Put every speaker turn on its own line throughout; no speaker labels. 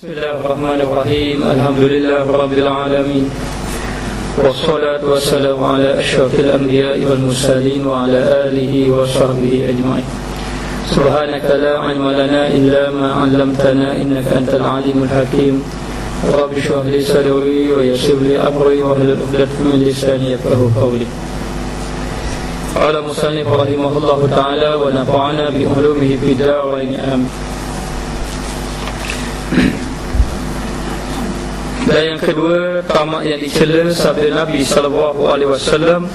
Bismillahirrahmanirrahim. Alhamdulillah Rabbil Alamin. Wassalatu wassalamu ala asyrafil anbiya'i wal mursalin wa ala alihi wa sahbihi ajma'in. Subhanaka la ilma lana illa ma 'allamtana innaka antal alimul hakim. Rabbi shrah li sadri wa yassir li amri wa hlul 'uqdatam min lisani yafqahu qawli. Qala musannif rahimahullahu ta'ala wa nafa'ana bi ulumihi fid darain amin. Dan yang kedua, tamak yang dicela sabda Nabi SAW,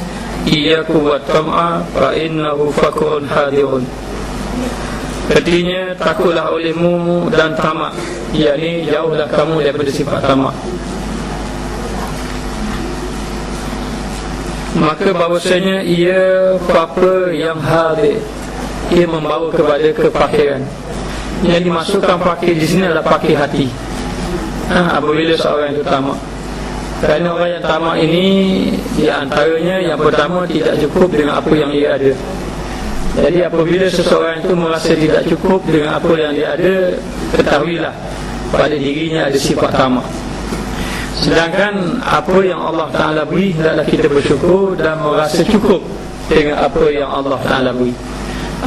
iyyakum wa tam'a fa innahu fakrun hadirun. Artinya, takutlah olehmu dan tamak, yakni jauhlah kamu daripada sifat tamak. Maka bahawasanya ia apa yang hadir, ia membawa kepada kefakiran. Yang dimasukkan fakir di sini adalah fakir hati. Apabila seorang itu tamak, kerana orang yang tamak ini, di antaranya yang pertama, tidak cukup dengan apa yang dia ada. Jadi apabila seseorang itu merasa tidak cukup dengan apa yang dia ada, ketahuilah pada dirinya ada sifat tamak. Sedangkan apa yang Allah Ta'ala beri, hendaklah kita bersyukur dan merasa cukup dengan apa yang Allah Ta'ala beri.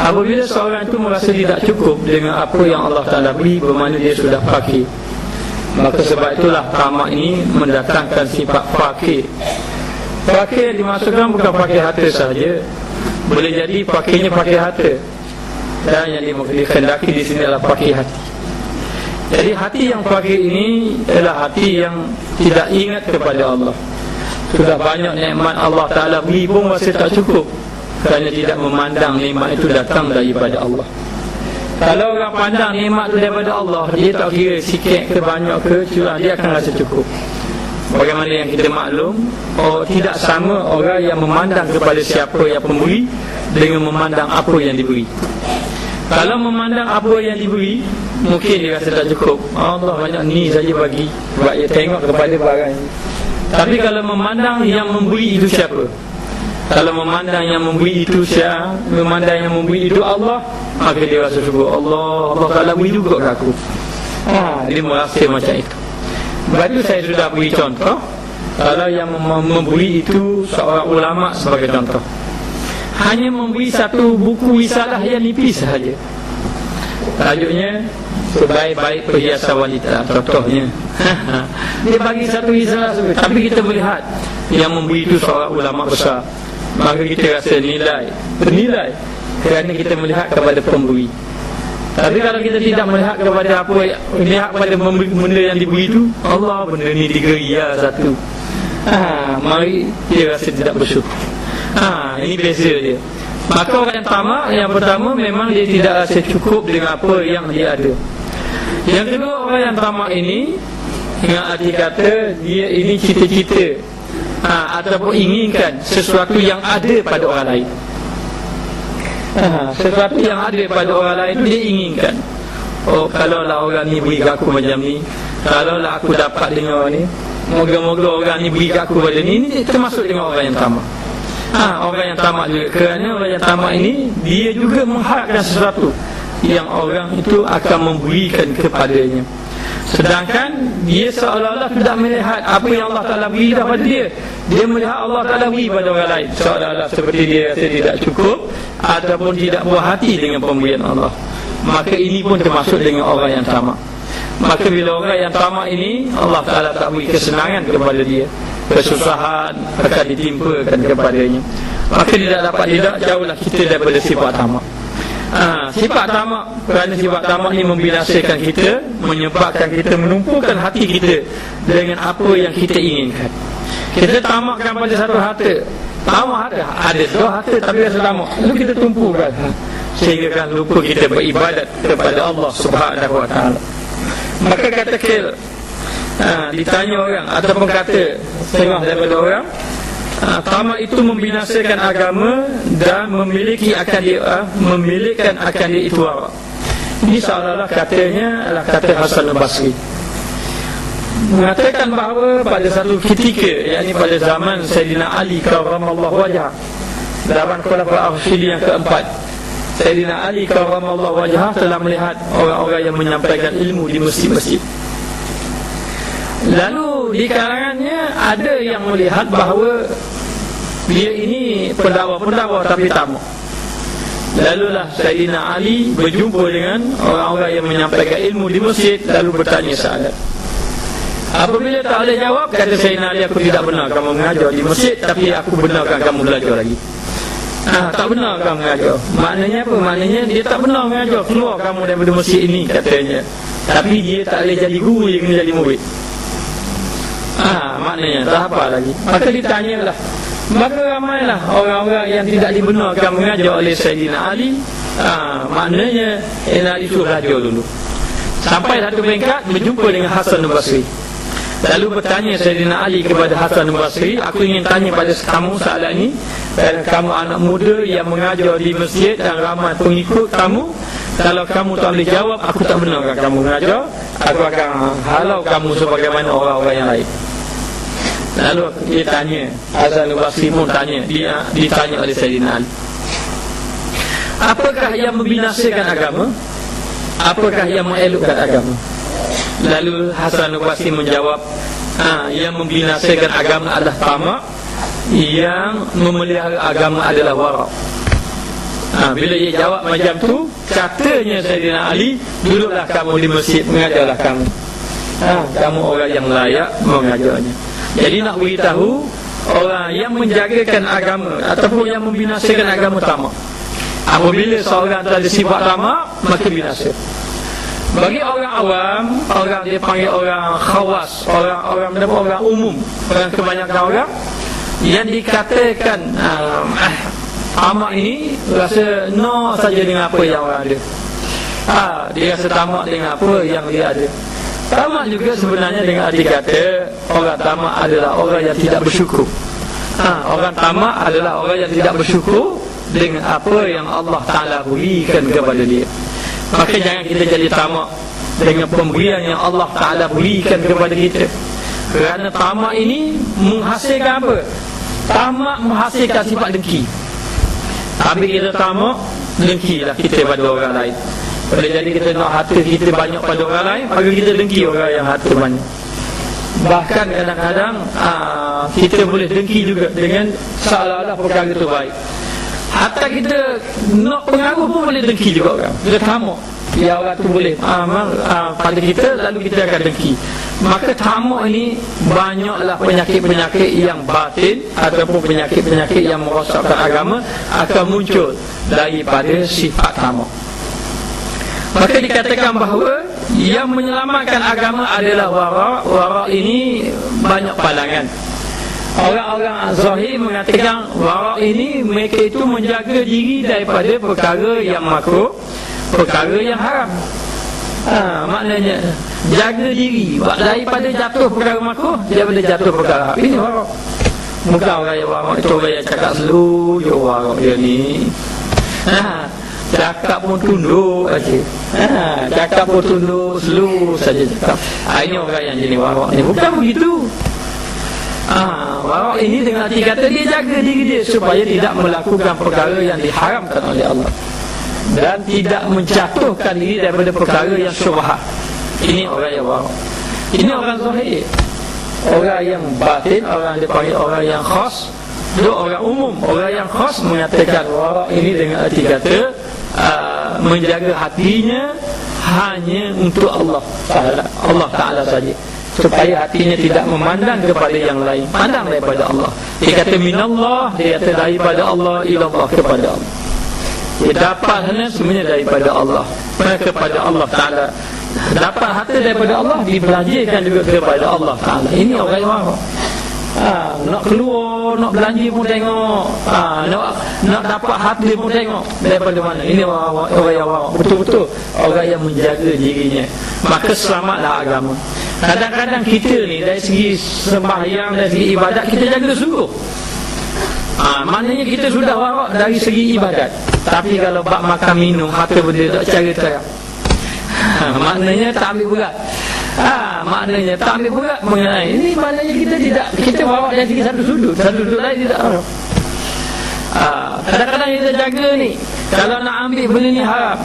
Apabila seorang itu merasa tidak cukup dengan apa yang Allah Ta'ala beri, bermakna dia sudah fakir. Maka sebab itulah tamak ini mendatangkan sifat fakir. Fakir yang dimasukkan bukan fakir harta sahaja, boleh jadi fakirnya fakir harta, dan yang dikhendaki di sini adalah fakir hati. Jadi hati yang fakir ini adalah hati yang tidak ingat kepada Allah. Sudah banyak nikmat Allah Ta'ala beri pun masih tak cukup, kerana tidak memandang nikmat itu datang daripada Allah. Kalau orang pandang nikmat itu daripada Allah, dia tak kira sikit ke banyak ke curang, dia akan rasa cukup. Bagaimana yang kita maklum, tidak sama orang yang memandang kepada siapa yang pemberi dengan memandang apa yang diberi. Kalau memandang apa yang diberi, mungkin dia rasa tak cukup. Allah banyak ni saja bagi, sebab dia tengok kepada barang ini. Tapi kalau memandang yang memberi itu siapa, kalau memandang yang memberi itu siapa, memandang yang memberi itu Allah, maka dia rasa syukur. Allah Ta'ala beri juga ke aku. Dia merasa macam itu. Sebab itu saya sudah beri contoh. Kalau yang memberi itu seorang ulama sebagai contoh, hanya memberi satu buku risalah yang nipis sahaja. Tajuknya Sebaik-baik Perhiasan Wanita, contohnya. Dia bagi satu risalah, tapi kita melihat yang memberi itu seorang ulama besar, maka kita rasa bernilai kerana kita melihat kepada pemberi. Tapi kalau kita tidak melihat kepada apa, melihat kepada benda yang diberi itu, Allah, benda ni digeria satu, mari dia rasa tidak bersyukur. Ini beza dia. Maka orang yang tamak, yang pertama memang dia tidak rasa cukup dengan apa yang dia ada. Yang kedua, orang yang tamak ini, dengan arti kata dia ini cita-cita ataupun inginkan sesuatu yang ada pada orang lain. Sesuatu yang ada pada orang lain itu dia inginkan. Kalaulah orang ni beri aku macam ni, kalaulah aku dapat dengan orang ni, moga-moga orang ni beri aku pada ni. Ini termasuk dengan orang yang tamak. Orang yang tamak juga, kerana orang yang tamak ini dia juga mengharapkan sesuatu yang orang itu akan memberikan kepadanya. Sedangkan dia seolah-olah tidak melihat apa yang Allah Ta'ala beri daripada dia. Dia melihat Allah Ta'ala beri pada orang lain, seolah-olah seperti dia rasa tidak cukup ataupun tidak puas hati dengan pemberian Allah. Maka ini pun termasuk dengan orang yang tamak. Maka bila orang yang tamak ini, Allah Ta'ala tak beri kesenangan kepada dia, kesusahan akan ditimpakan kepadanya. Maka tidak dapat jauhlah kita daripada sifat tamak. Sifat tamak, kerana sifat tamak ini membinasakan kita, menyebabkan kita menumpukan hati kita dengan apa yang kita inginkan. Kita tamakkan pada satu harta, tamak ada dua harta tapi rasa tamak, lalu kita tumpukan sehingga kan lupa kita beribadat kepada Allah Subhanahu Wa Taala. Maka kata Kil, ditanya orang ataupun kata setengah daripada orang, tamak itu membinasakan agama dan memiliki akan dia itu awak. Ini seolah-olah katanya adalah kata Hasan al-Basri, mengatakan bahawa pada satu ketika, yakni pada zaman Sayyidina Ali karramallahu wajhah, zaman Khulafaur Rasyidin yang keempat, Sayyidina Ali karramallahu wajhah telah melihat orang-orang yang menyampaikan ilmu di masjid-masjid. Lalu di kalangannya ada yang melihat bahawa dia ini pendakwa tapi tamak. Lalulah Sayyidina Ali berjumpa dengan orang-orang yang menyampaikan ilmu di masjid, lalu bertanya soalan. Apabila tak boleh jawab, kata Sayyidina Ali, aku tidak benar kamu mengajar di masjid, tapi aku benarkan kamu belajar lagi. Tak benar kamu mengajar. Maknanya apa? Maknanya dia tak benar mengajar, keluar kamu daripada masjid ini, katanya. Tapi dia tak boleh jadi guru, dia kena jadi murid. Maknanya tak apa lagi. Maka ditanyalah. Maka ramailah orang-orang yang tidak dibenarkan mengajar oleh Sayyidina Ali. Maknanya Sayyidina Ali suruh belajar dulu. Sampai satu peringkat berjumpa dengan Hasan Basri. Lalu bertanya Sayyidina Ali kepada Hasan Basri, aku ingin tanya pada kamu soalan ini, dan kamu anak muda yang mengajar di masjid dan ramai pengikut kamu. Kalau kamu tak boleh jawab, aku tak benarkan kamu mengajar. Aku akan halau kamu sebagaimana orang-orang yang lain. Lalu dia tanya, Hasan Basri pun tanya, dia ditanya oleh Sayyidina Ali, apakah yang membinasakan agama? Apakah yang mengelokkan agama? Lalu Hasan Basri menjawab, yang membinasakan agama adalah tamak, yang memelihara agama adalah wara'. Bila dia jawab macam tu, katanya Sayyidina Ali, duduklah kamu di masjid, mengajarlah kamu. Kamu orang yang layak mengajarnya. Jadi nak beritahu, orang yang menjagakan agama ataupun yang membinasakan agama tamak. Apabila seorang ada sifat tamak, maka binasa. Bagi orang awam, orang dia panggil orang khawas, orang umum, orang kebanyakan orang yang dikatakan tamak ini rasa no saja dengan apa yang orang ada. Dia rasa tamak dengan apa yang dia ada. Tamak juga sebenarnya dengan arti kata, orang tamak adalah orang yang tidak bersyukur. Orang tamak adalah orang yang tidak bersyukur dengan apa yang Allah Ta'ala berikan kepada dia. Maka jangan kita jadi tamak dengan pemberian yang Allah Ta'ala berikan kepada kita. Kerana tamak ini menghasilkan apa? Tamak menghasilkan sifat dengki. Tapi kita tamak, dengkilah kita pada orang lain. Boleh jadi kita nak harta kita banyak pada orang lain, maka kita dengki orang yang harta banyak. Bahkan kadang-kadang kita boleh dengki juga dengan seolah-olah perkara itu baik. Hatta kita nak pengaruh pun boleh dengki juga orang. Kita tamak, ya orang tu boleh pada kita, lalu kita akan dengki. Maka tamak ini banyaklah penyakit-penyakit yang batin ataupun penyakit-penyakit yang merosakkan agama akan muncul daripada sifat tamak. Maka dikatakan bahawa yang menyelamatkan agama adalah wara'. Wara' ini banyak pandangan. Orang-orang zahir mengatakan wara' ini mereka itu menjaga diri daripada perkara yang makruh, perkara yang haram. Maknanya jaga diri daripada jatuh perkara makruh, daripada jatuh perkara haram. Ini wara'. Bukan orang yang wara' itu orang yang cakap selu, ya wara' dia ni. Cakap pun tunduk aja. Cakap pun tunduk, selu saja cakap. Ini orang yang jenis wara' ni. Bukan begitu. Wara' ini dengan arti kata dia jaga diri dia supaya tidak melakukan perkara yang diharamkan oleh Allah, dan tidak menjatuhkan diri daripada perkara yang syubhat. Ini orang yang wara'. Ini orang zahir. Orang yang batin, orang dipanggil orang yang khas. Dua orang umum. Orang yang khas mengatakan wara' ini dengan arti kata menjaga hatinya hanya untuk Allah Ta'ala saja, supaya hatinya tidak memandang kepada yang lain, pandang daripada Allah. Dia kata minallah, dia kata daripada Allah ilallah, kepada Allah. Dia dapat semuanya daripada Allah, kepada Allah Ta'ala. Dapat harta daripada Allah, dibelanjakan juga kepada Allah Ta'ala. Ini orang yang wara'. Nak keluar, nak belanja pun tengok, nak dapat harta pun tengok daripada mana. Ini orang yang wara', betul-betul orang yang menjaga dirinya. Maka selamatlah agama. Kadang-kadang kita ni dari segi sembahyang, dari segi ibadat kita jaga sungguh. Maknanya kita sudah wara' dari segi ibadat. Tapi kalau bab makan minum, harta benda tak cara terang, maknanya tak ambil berat. Maknanya tak ambil berat mengenai ini. Maknanya kita bawa dari segi satu sudut lain tidak haram. Kadang-kadang kita jaga ni, kalau nak ambil benda ni haram.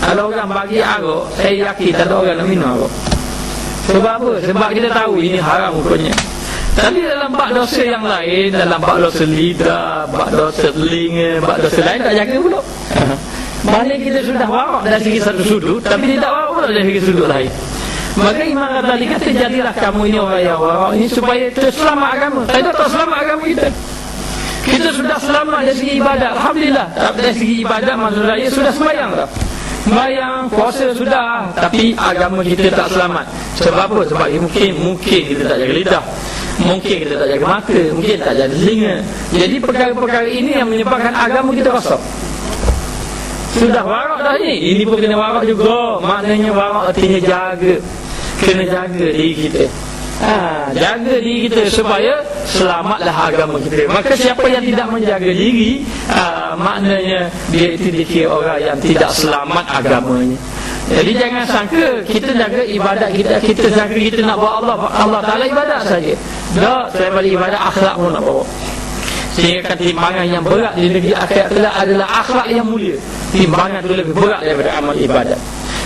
Kalau orang bagi arak, saya yakin tak ada orang nak minum arak. Sebab apa? Sebab kita tahu ini haram hukumnya. Tapi dalam bab dosa yang lain, dalam bab dosa lidah, bab dosa telinga, bab dosa lain tak jaga pula. Mana kita sudah warak dari segi satu sudut, tapi tidak warak pula dari segi sudut lain. Maka Imam Ghazali kata, jadilah kamu ini orang yang warak ini supaya terselamat agama. Kita tak selamat agama kita. Kita sudah selamat dari segi ibadat, alhamdulillah. Dari segi ibadat maksud saya sudah sembahyang dah. Sembahyang, puasa sudah, tapi agama kita tak selamat. Sebab apa? Sebab mungkin kita tak jaga lidah, mungkin kita tak jaga mata, mungkin tak jaga telinga. Jadi perkara-perkara ini yang menyebabkan agama kita rosak. Sudah warak dah ni, ini pun kena warak juga. Maknanya warak artinya jaga. Kena jaga diri kita. Jaga diri kita supaya selamatlah agama kita. Maka siapa yang tidak menjaga diri, maknanya dia itu dikira orang yang tidak selamat agamanya. Jadi jangan sangka kita jaga ibadat kita sangka kita nak buat Allah Ta'ala ibadat saja. Tak, saya balik ibadat, akhlak pun nak bawa. Sehingga timbangan yang berat di negeri akhirat adalah akhlak yang mulia. Timbangan itu lebih berat daripada amal ibadat.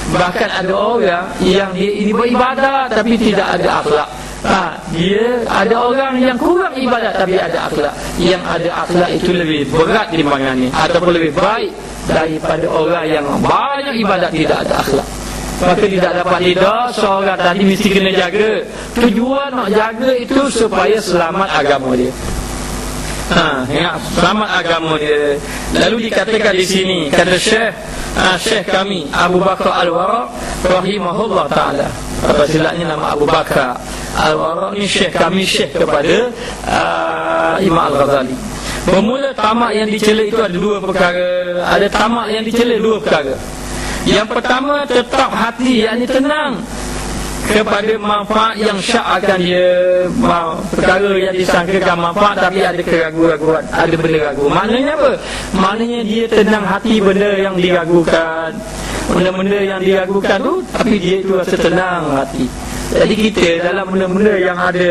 Bahkan ada orang yang dia ini beribadat tapi tidak ada akhlak. Dia ada orang yang kurang ibadat tapi ada akhlak. Yang ada akhlak itu lebih berat timbangannya, ataupun lebih baik daripada orang yang banyak ibadat tidak ada akhlak. Maka tidak dapat lidah seorang tadi mesti kena jaga. Tujuan nak jaga itu supaya selamat agama dia. Selamat agama dia. Lalu dikatakan di sini, kata Syekh kami Abu Bakar Al-Waraq rahimahullah ta'ala, apa silapnya nama Abu Bakar Al-Waraq ni Syekh kami, Syekh kepada Imam Al-Ghazali. Bermula tamak yang dicela itu ada dua perkara. Ada tamak yang dicela dua perkara. Yang pertama, tetap hati, yakni tenang kepada manfaat yang syak akan dia, perkara yang disangkakan manfaat tapi ada keraguan-raguan, ada benda ragu. Maknanya apa? Maknanya dia tenang hati benda yang diragukan, benda-benda yang diragukan tu, tapi dia itu rasa tenang hati. Jadi kita dalam benda-benda yang ada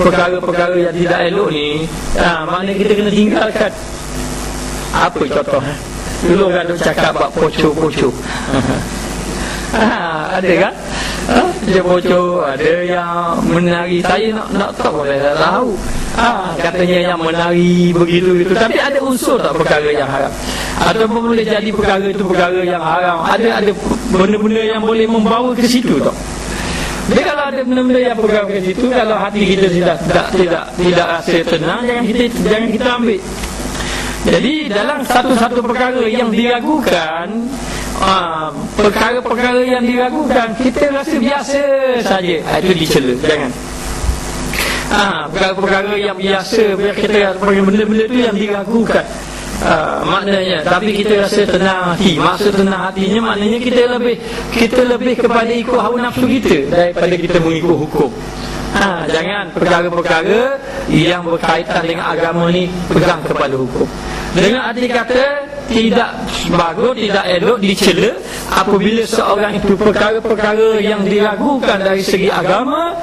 perkara-perkara yang tidak elok ni, maknanya kita kena tinggalkan. Apa contoh? Dulu kan duk cakap bab pocok-pocok. Ada kan? Dia bocor, ada yang menari. Saya nak tahu, saya tak tahu. Katanya yang menari begitu-begitu, tapi ada unsur tak perkara yang haram, ataupun boleh jadi perkara itu perkara yang haram. Ada benda-benda yang boleh membawa ke situ tak? Jadi kalau ada benda-benda yang perkara ke situ, kalau hati kita tidak rasa tenang, jangan kita ambil. Jadi dalam satu-satu perkara yang diragukan, perkara-perkara yang diragukan kita rasa biasa saja, itu dicela. Jangan. Perkara-perkara yang biasa, kita benda-benda itu yang diragukan, maknanya tapi kita rasa tenang hati. Maksud tenang hatinya maknanya kita lebih kepada ikut hawa nafsu kita daripada kita mengikut hukum. Jangan perkara-perkara yang berkaitan dengan agama ni pegang kepada hukum. Dengan arti kata tidak bagus, tidak elok, dicela apabila seorang itu perkara-perkara yang diragukan dari segi agama,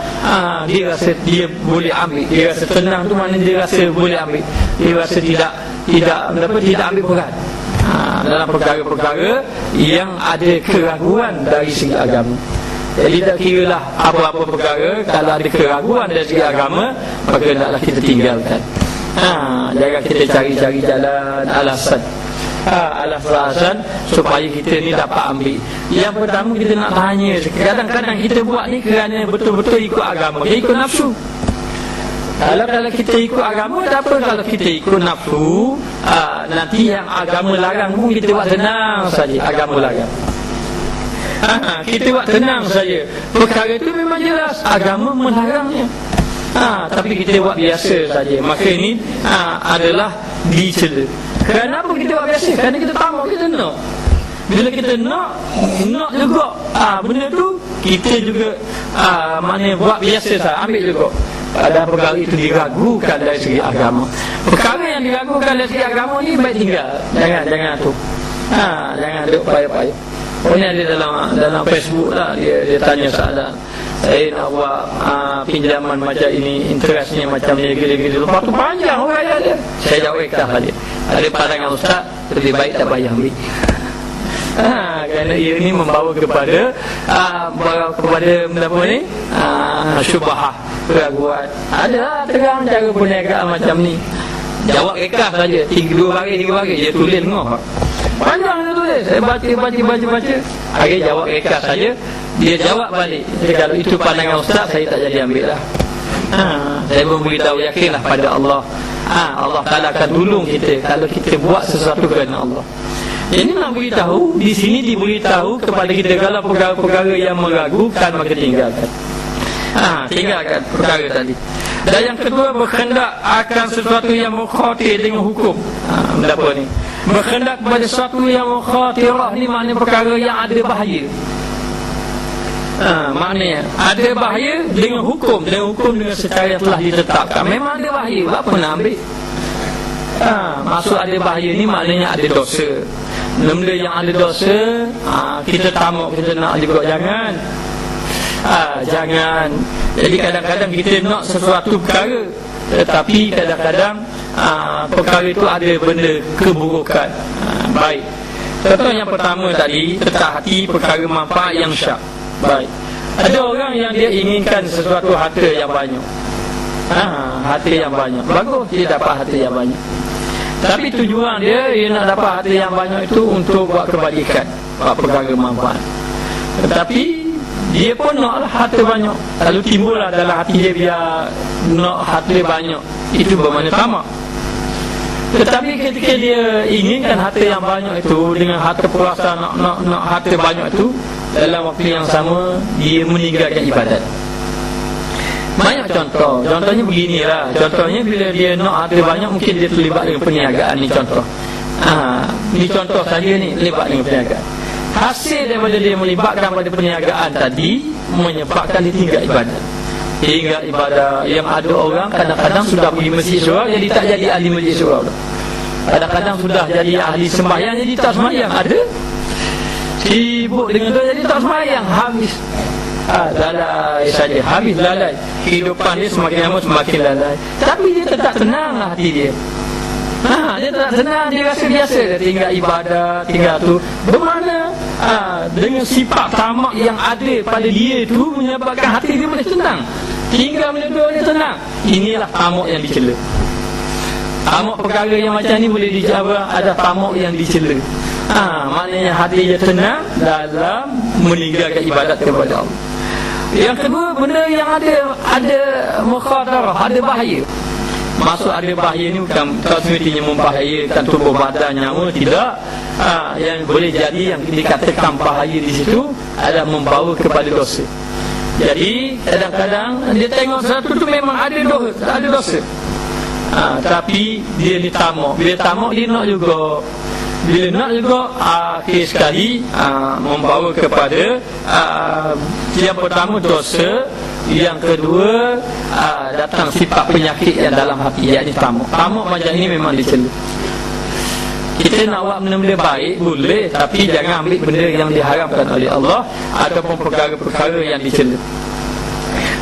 dia rasa dia boleh ambil, dia rasa tenang tu maknanya dia rasa boleh ambil, dia rasa tidak ambil berat dalam perkara-perkara yang ada keraguan dari segi agama. Jadi tak kira lah apa-apa perkara, kalau ada keraguan dari segi agama, maka hendaklah kita tinggalkan. Jangan kita cari-cari jalan alasan supaya kita ni dapat ambil. Yang pertama kita nak tanya, kadang-kadang kita buat ni kerana betul-betul ikut agama, dia ikut nafsu. Kalau kita ikut agama, tak apa. Kalau kita ikut nafsu, nanti yang agama larang pun kita buat tenang saja. Agama larang, kita buat tenang saja. Perkara itu memang jelas agama melarangnya, tapi kita buat biasa saja. Maka ini adalah dicela. Kenapa kita buat biasa? Kerana kita tamak, kita nak. Bila kita nak juga benda tu, kita juga maknanya buat biasa saja, ambil juga. Padahal perkara itu diragukan dari segi agama. Perkara yang diragukan dari segi agama ni baik tinggal. Jangan tu. Jangan duk payah-payah. Ini ada dalam Facebook lah, dia tanya soalan, saya nak buat pinjaman macam ini, interestnya macam ni, gila-gila. Lepas tu panjang orang dia. Saya jawab ikhlas dia. Ada pandangan ustaz, lebih baik tak payah ambil. Kerana ia ni membawa kepada apa ni, syubhah, keraguan. Ada terang cara perniagaan macam ni. Jawab rekah saja, 2 baris dia tulis tengok. Panjang dia tulis. Saya baca. Akhirnya jawab rekah saja. Dia jawab balik. Kalau itu pandangan ustaz, saya tak jadi ambil lah. Saya pun beritahu, yakinlah pada Allah. Allah Ta'ala akan tolong kita kalau kita buat sesuatu kerana Allah. Ini nak beritahu, di sini diberitahu kepada kita kalau perkara-perkara yang meragukan maka tinggalkan. Tinggalkan perkara tadi. Dan yang kedua, berkendak akan sesuatu yang mukhatir dengan hukum. Apa ni? Berkendak kepada sesuatu yang mukhatirah ni maknanya perkara yang ada bahaya. Maknanya ada bahaya dengan hukum dengan secara yang telah ditetapkan. Memang ada bahaya, apa nak ambil? Maksud ada bahaya ni maknanya ada dosa. Benda yang ada dosa, kita tamak, kita nak juga jangan. Jangan. Jadi kadang-kadang kita nak sesuatu perkara, tetapi kadang-kadang perkara itu ada benda keburukan. Baik. Contoh yang pertama tadi, tetap hati perkara manfaat yang syak. Baik. Ada orang yang dia inginkan sesuatu harta yang banyak. Harta yang banyak. Bagus dia dapat harta yang banyak. Tapi tujuan dia nak dapat harta yang banyak itu untuk buat kebajikan, buat perkara manfaat. Tetapi dia pun naklah harta banyak. Lalu timbullah dalam hati dia biar nak harta banyak. Itu bermakna tamak. Tetapi ketika dia inginkan harta yang banyak itu dengan harta puasa nak harta banyak itu, dalam waktu yang sama dia meninggalkan ibadat. Banyak contoh. Contohnya beginilah. Contohnya bila dia nak harta banyak, mungkin dia terlibat dengan perniagaan. Ni contoh. Ni contoh saja ni, terlibat dengan perniagaan. Hasil daripada dia melibatkan pada perniagaan tadi menyebabkan dia tinggal ibadat. Tinggal ibadah. Yang ada orang kadang-kadang sudah pergi masjid surau, jadi tak jadi ahli masjid surau. Kadang-kadang sudah jadi ahli sembahyang, jadi tak sembahyang. Ada sibuk dengan tu, jadi tak sembahyang. Habis lalai saja. Habis lalai. Kehidupan dia semakin lama semakin lalai. Tapi dia tetap tenang lah hati dia. Dia tak senang, dia rasa biasa. Dia tinggal ibadah, tinggal tu. Bermakna dengan sifat tamak yang ada pada dia tu menyebabkan hati dia boleh tenang. Tinggal benda tu dia tenang. Inilah tamak yang dicela. Tamak perkara yang macam ni boleh dijawab ada tamak yang dicela. Maknanya hati dia tenang dalam meninggalkan ibadat kepada Allah. Yang kedua, benda yang ada mukhatarah, ada bahaya. Maksud ada bahaya ni bukan tak semestinya membahayakan tubuh badan, nyawa, tidak. Yang boleh jadi yang dikatakan bahaya di situ adalah membawa kepada dosa. Jadi kadang-kadang dia tengok sesuatu tu memang ada dosa. Tapi dia ditamak. Bila tamak dia nak juga. Bila nak juga akhir sekali membawa kepada yang pertama dosa. Yang kedua datang sifat penyakit yang dalam hati, iaitu tamak. Tamak macam ni memang dicela. Kita nak buat benda-benda baik boleh, tapi jangan ambil benda yang diharamkan oleh Allah ataupun perkara-perkara yang dicela.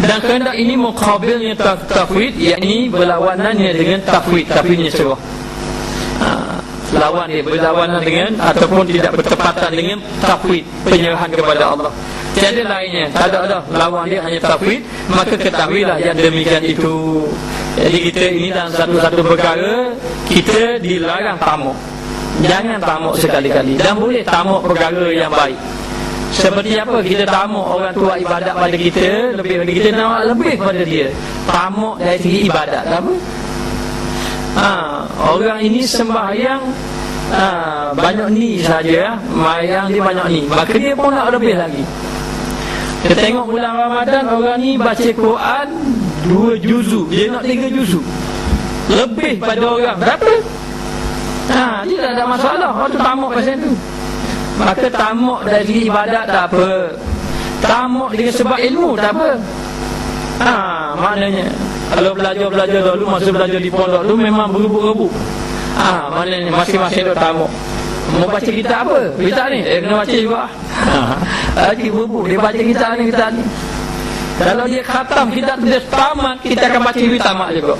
Dan kehendak ini muqabilnya tafwid, iaitu berlawanannya dengan tafwid. Tafwidnya serah. Lawan dia berlawanan dengan ataupun tidak bertepatan dengan tafwid, penyerahan kepada Allah. Tiada lainnya, tak ada lawan dia hanya tafwid. Maka ketahuilah yang demikian itu. Jadi kita ini dalam satu-satu perkara kita dilarang tamak. Jangan tamak sekali-kali. Dan boleh tamak perkara yang baik. Seperti apa kita tamak orang tua ibadat pada kita, lebih pada kita nak lebih pada dia. Tamak dari segi ibadat apa? Orang ini sembahyang banyak ni saja, mayang dia banyak ni, maka dia pun nak lebih lagi. Kita tengok bulan Ramadan, orang ni baca Quran 2 juzuk, dia nak 3 juzuk lebih pada orang. Berapa? Dia tak ada masalah. Orang tu tamak pasal tu. Maka tamak dari ibadat tak apa. Tamak dengan sebab ilmu tak apa. Maknanya kalau belajar dulu, masa belajar di pondok tu memang berebut-rebut. Maknanya masing-masing tu tamak. Mau baca kitab apa? Kitab ni kena baca juga. Dia berebut, dia baca kitab ni. Kalau dia khatam kitab tu, dia tamat, kita akan baca kitab tamat juga.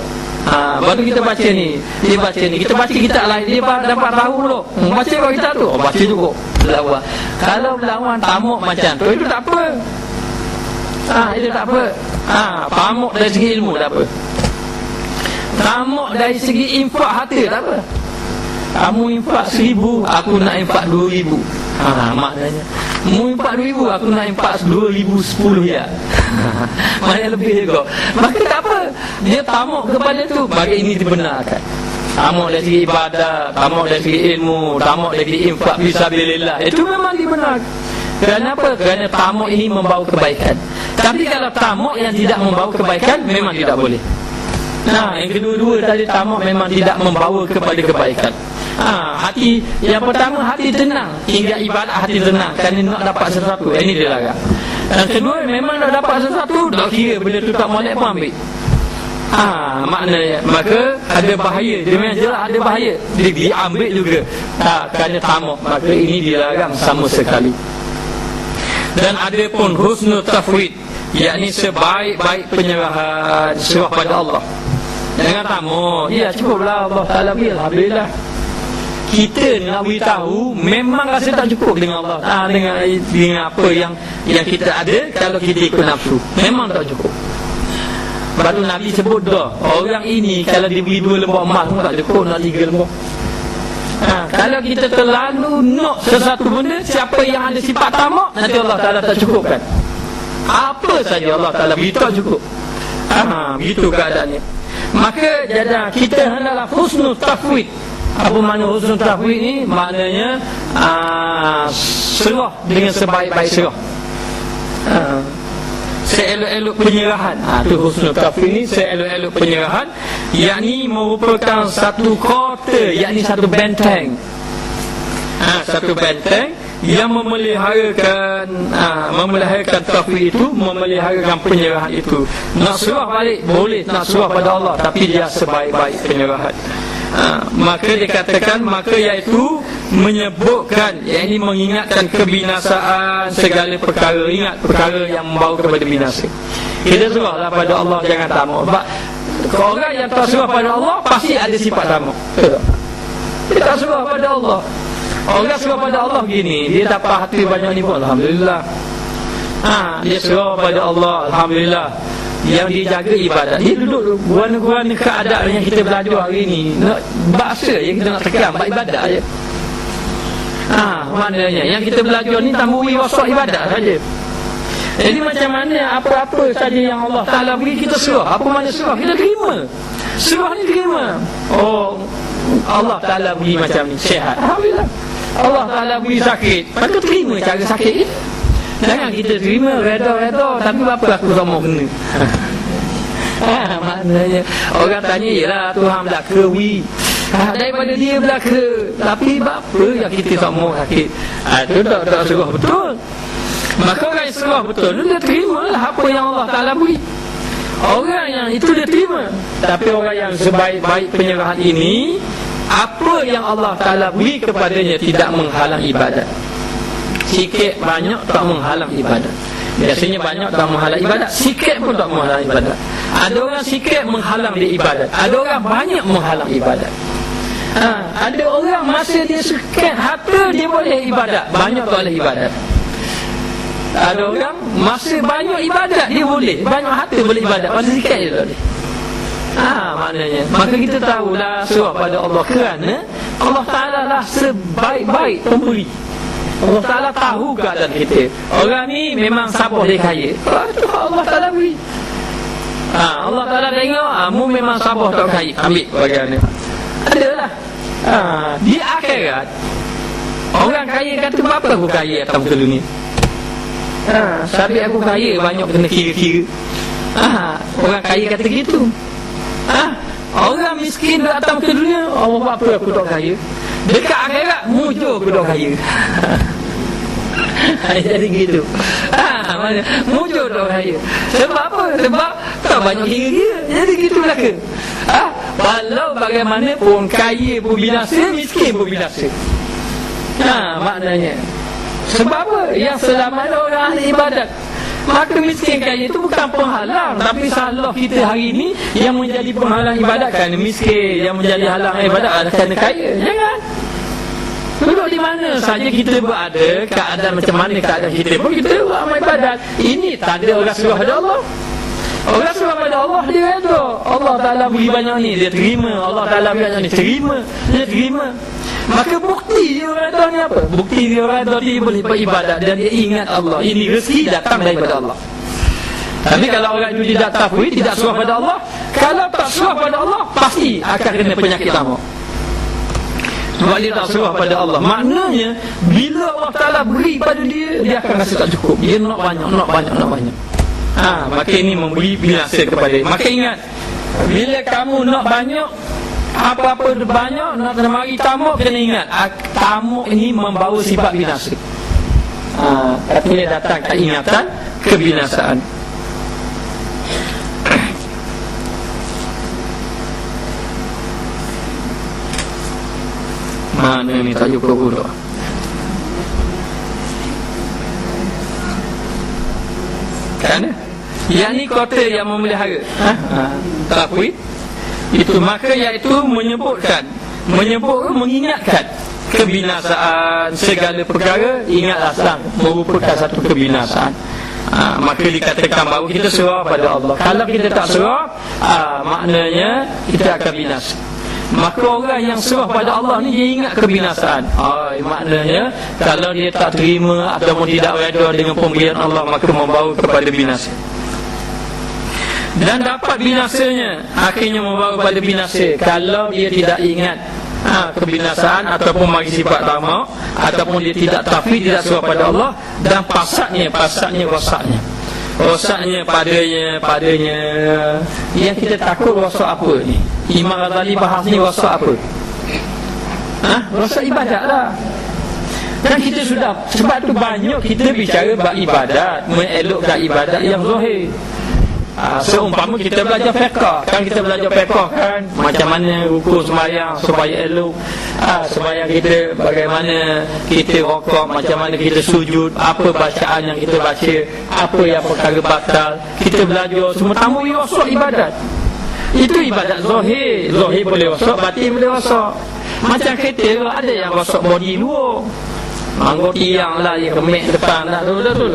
Baru kita baca ni. Dia baca ni. Kita baca kitab lain, dia dapat tahu pula. Baca kau kitab tu. Baca juga. Lawan. Kalau lawan tamak macam tu, itu tak apa. Itu tak apa. Tamak dari segi ilmu tak apa. Tamak dari segi infak harta tak apa. Kamu infak 1,000, aku nak infak 2,000. Maknanya mu infak 2,000, aku nak infak 2,010 ya. Mana lebih juga. Maka tak apa. Dia tamak kepada tu. Bagi ini dibenarkan. Tamak dari segi ibadah, tamak dari segi ilmu, tamak dari segi infak fisabilillah. Itu memang dibenarkan. Kerana apa? Kerana tamak ini membawa kebaikan. Tapi kalau tamak yang tidak membawa kebaikan, memang tidak boleh. Yang kedua-dua tadi tamak memang tidak membawa kepada kebaikan. Hati yang pertama, hati tenang hingga ibadat, hati tenang kerana nak dapat sesuatu. Ini dia larang. Yang kedua, memang nak dapat sesuatu, tak kira benda tu tak molek pun ambil. Maknanya maka ada bahaya. Dia memang jelas ada bahaya. Dia diambil juga kerana tamak. Maka ini dilarang sama sekali. Dan ada pun husnul tafwid, yakni sebaik-baik penyerahan, serah pada Allah. Jangan tamak. Ya cukuplah Allah Ta'ala beri, alhamdulillah. Kita nak beritahu memang rasa tak cukup dengan Allah, dengan apa yang kita ada. Kalau kita ikut nafsu, memang tak cukup. Baru Nabi sebut dah, orang ini kalau diberi 2 lembar emas pun tak cukup, nak 3 lembar. Kalau kita terlalu nak sesuatu benda, siapa yang ada sifat tamak, nanti Allah Ta'ala tak cukupkan. Apa saja Allah Ta'ala beri tak cukup. Begitu keadaannya. Maka jadi kita hendaklah husnul tafwid. Apa makna husnul tafwid ni? Maknanya serah dengan sebaik-baik serah, seelok-elok penyerahan. Itu husnul tafwid ni, seelok-elok penyerahan, yakni merupakan satu kota, yakni satu benteng. Satu benteng yang memeliharakan tafwid itu, memeliharakan penyerahan itu. Nak serah balik boleh, nak serah pada Allah, tapi dia sebaik-baik penyerahan. Maka dikatakan, maka iaitu menyebutkan, yakni mengingatkan kebinasaan segala perkara. Ingat perkara yang membawa kepada binasa. Kita serahlah pada Allah, jangan tamak. Sebab orang yang tak serah pada Allah pasti ada sifat tamak. Dia tak serah pada Allah. Orang serah pada Allah gini, dia dapat hati banyak ni pun, alhamdulillah. Dia serah pada Allah, alhamdulillah. Yang dia jaga ibadat, dia duduk guna-guna keadaan yang kita belajar hari ni. Nak bahasa yang kita nak tekan, buat ibadat je. Maknanya yang kita belajar ni tamburi wasaq ibadat saja. Jadi macam mana apa-apa saja yang Allah Ta'ala beri, kita serah. Apa makna serah? Kita terima. Serah ni terima. Allah Ta'ala beri macam ni, sihat, alhamdulillah. Allah Ta'ala beri sakit, maka terima cara sakit ni. Jangan kita terima reda-reda, tapi apa aku sama kena. Maknanya orang tanya, yelah Tuhan belaka wi, daripada dia belaka, tapi apa yang kita sama sakit. Itu tak serah betul. Maka orang yang serah betul, dia terima lah apa yang Allah Ta'ala beri. Orang yang itu dia terima. Tapi orang yang sebaik-baik penyerahan ini, apa yang Allah Ta'ala beri kepadanya tidak menghalang ibadat. Sikit banyak tak menghalang ibadat. Biasanya banyak tak menghalang ibadat, sikit pun tak menghalang ibadat. Ada orang sikit menghalang dia ibadat, ada orang banyak menghalang ibadat. Ada orang masa dia sikit harta dia boleh ibadat, banyak tak boleh ibadat. Ada orang masa banyak ibadat dia boleh, banyak harta boleh ibadat, masa sikit dia tak boleh. Maknanya maka kita tahulah serah pada Allah, kerana Allah Ta'ala lah sebaik-baik pemberi. Allah Ta'ala tahu keadaan kita. Orang ni memang sabar dia kaya, Allah Ta'ala beri. Allah Ta'ala tengok, mu memang sabar tak kaya, ambil bagian ni. Adalah di akhirat orang kaya kata, apa aku kaya atas muka dunia. Sabit aku kaya, banyak kena kira-kira. Orang kaya kata gitu. Orang miskin datang ke dunia, Allah apa aku tak kaya. Dekat akhirat, mujur aku tak kaya. Jadi gitu. Mujur tak kaya. Sebab apa? Sebab tak banyak kira-kira. Jadi gitu belaka. Walau bagaimanapun, kaya pun binasa, miskin pun binasa. Maknanya sebab apa? Yang selamat orang ahli ibadat. Maka miskin kaya itu bukan penghalang, tapi salah kita hari ini yang menjadi penghalang ibadat kerana miskin, yang menjadi halang ibadat adalah kerana kaya. Jangan. Duduk di mana saja kita berada, keadaan macam mana keadaan kita pun kita buat amal ibadat. Ini tanda orang serah pada Allah. Orang serah pada Allah, dia kata Allah Ta'ala beri banyak ni, dia terima. Allah Ta'ala beri banyak ni, terima. Dia terima. Maka bukti dia orang tahu ni apa? Bukti dia orang tahu dia boleh beribadat dan dia ingat Allah. Ini rezeki datang daripada Allah. Tapi kalau orang itu tidak tafwid, tidak serah pada Allah, kalau tak serah pada Allah, pasti akan kena penyakit lama. Sebab dia tak serah pada Allah. Maknanya bila Allah Ta'ala beri pada dia, dia akan rasa tak cukup. Dia nak banyak, nak banyak, nak banyak. Maka ini memberi binasa kepada dia. Maka ingat, bila kamu nak banyak, apa-apa banyak, nak kena mari tamuk, kena ingat, tamuk ini membawa sifat binasa. Artinya datang ingatan kebinasaan. Mana ni tak cukup pula. Kan? Yang ni kota yang memelihara. Tafwid itu maka iaitu menyebutkan, mengingatkan kebinasaan segala perkara. Ingatlah sang merupakan satu kebinasaan. Maka dikatakan bahawa kita serah pada Allah. Kalau kita tak serah, maknanya kita akan binasa. Maka orang yang serah pada Allah ni dia ingat kebinasaan. Maknanya kalau dia tak terima ataupun tidak redha dengan pemberian Allah, maka membawa kepada binasa. Dan dapat binasanya, akhirnya membawa kepada binasa kalau dia tidak ingat kebinasaan ataupun mari sifat tamak, ataupun dia tidak tafwid, tidak serah pada Allah, dan rosaknya padanya yang kita takut rosak apa ni? Imam Ghazali bahas ni rosak apa? Rosak ibadat lah. Dan kita sudah, sebab tu banyak kita bicara bab ibadat, mengelokkan ibadat yang zahir. Seumpama kita belajar fiqh, kan kita belajar fiqh kan macam mana rukun sembahyang supaya elok, sembahyang kita bagaimana kita rukuk, macam mana kita sujud, apa bacaan yang kita baca, apa yang perkara batal, kita belajar semua tamu rosak ibadat. Itu ibadat zahir. Zahir boleh rosak, batin boleh rosak. Macam kereta ada yang rosak body luar, langgar tiang lah, yang kemek depan lah,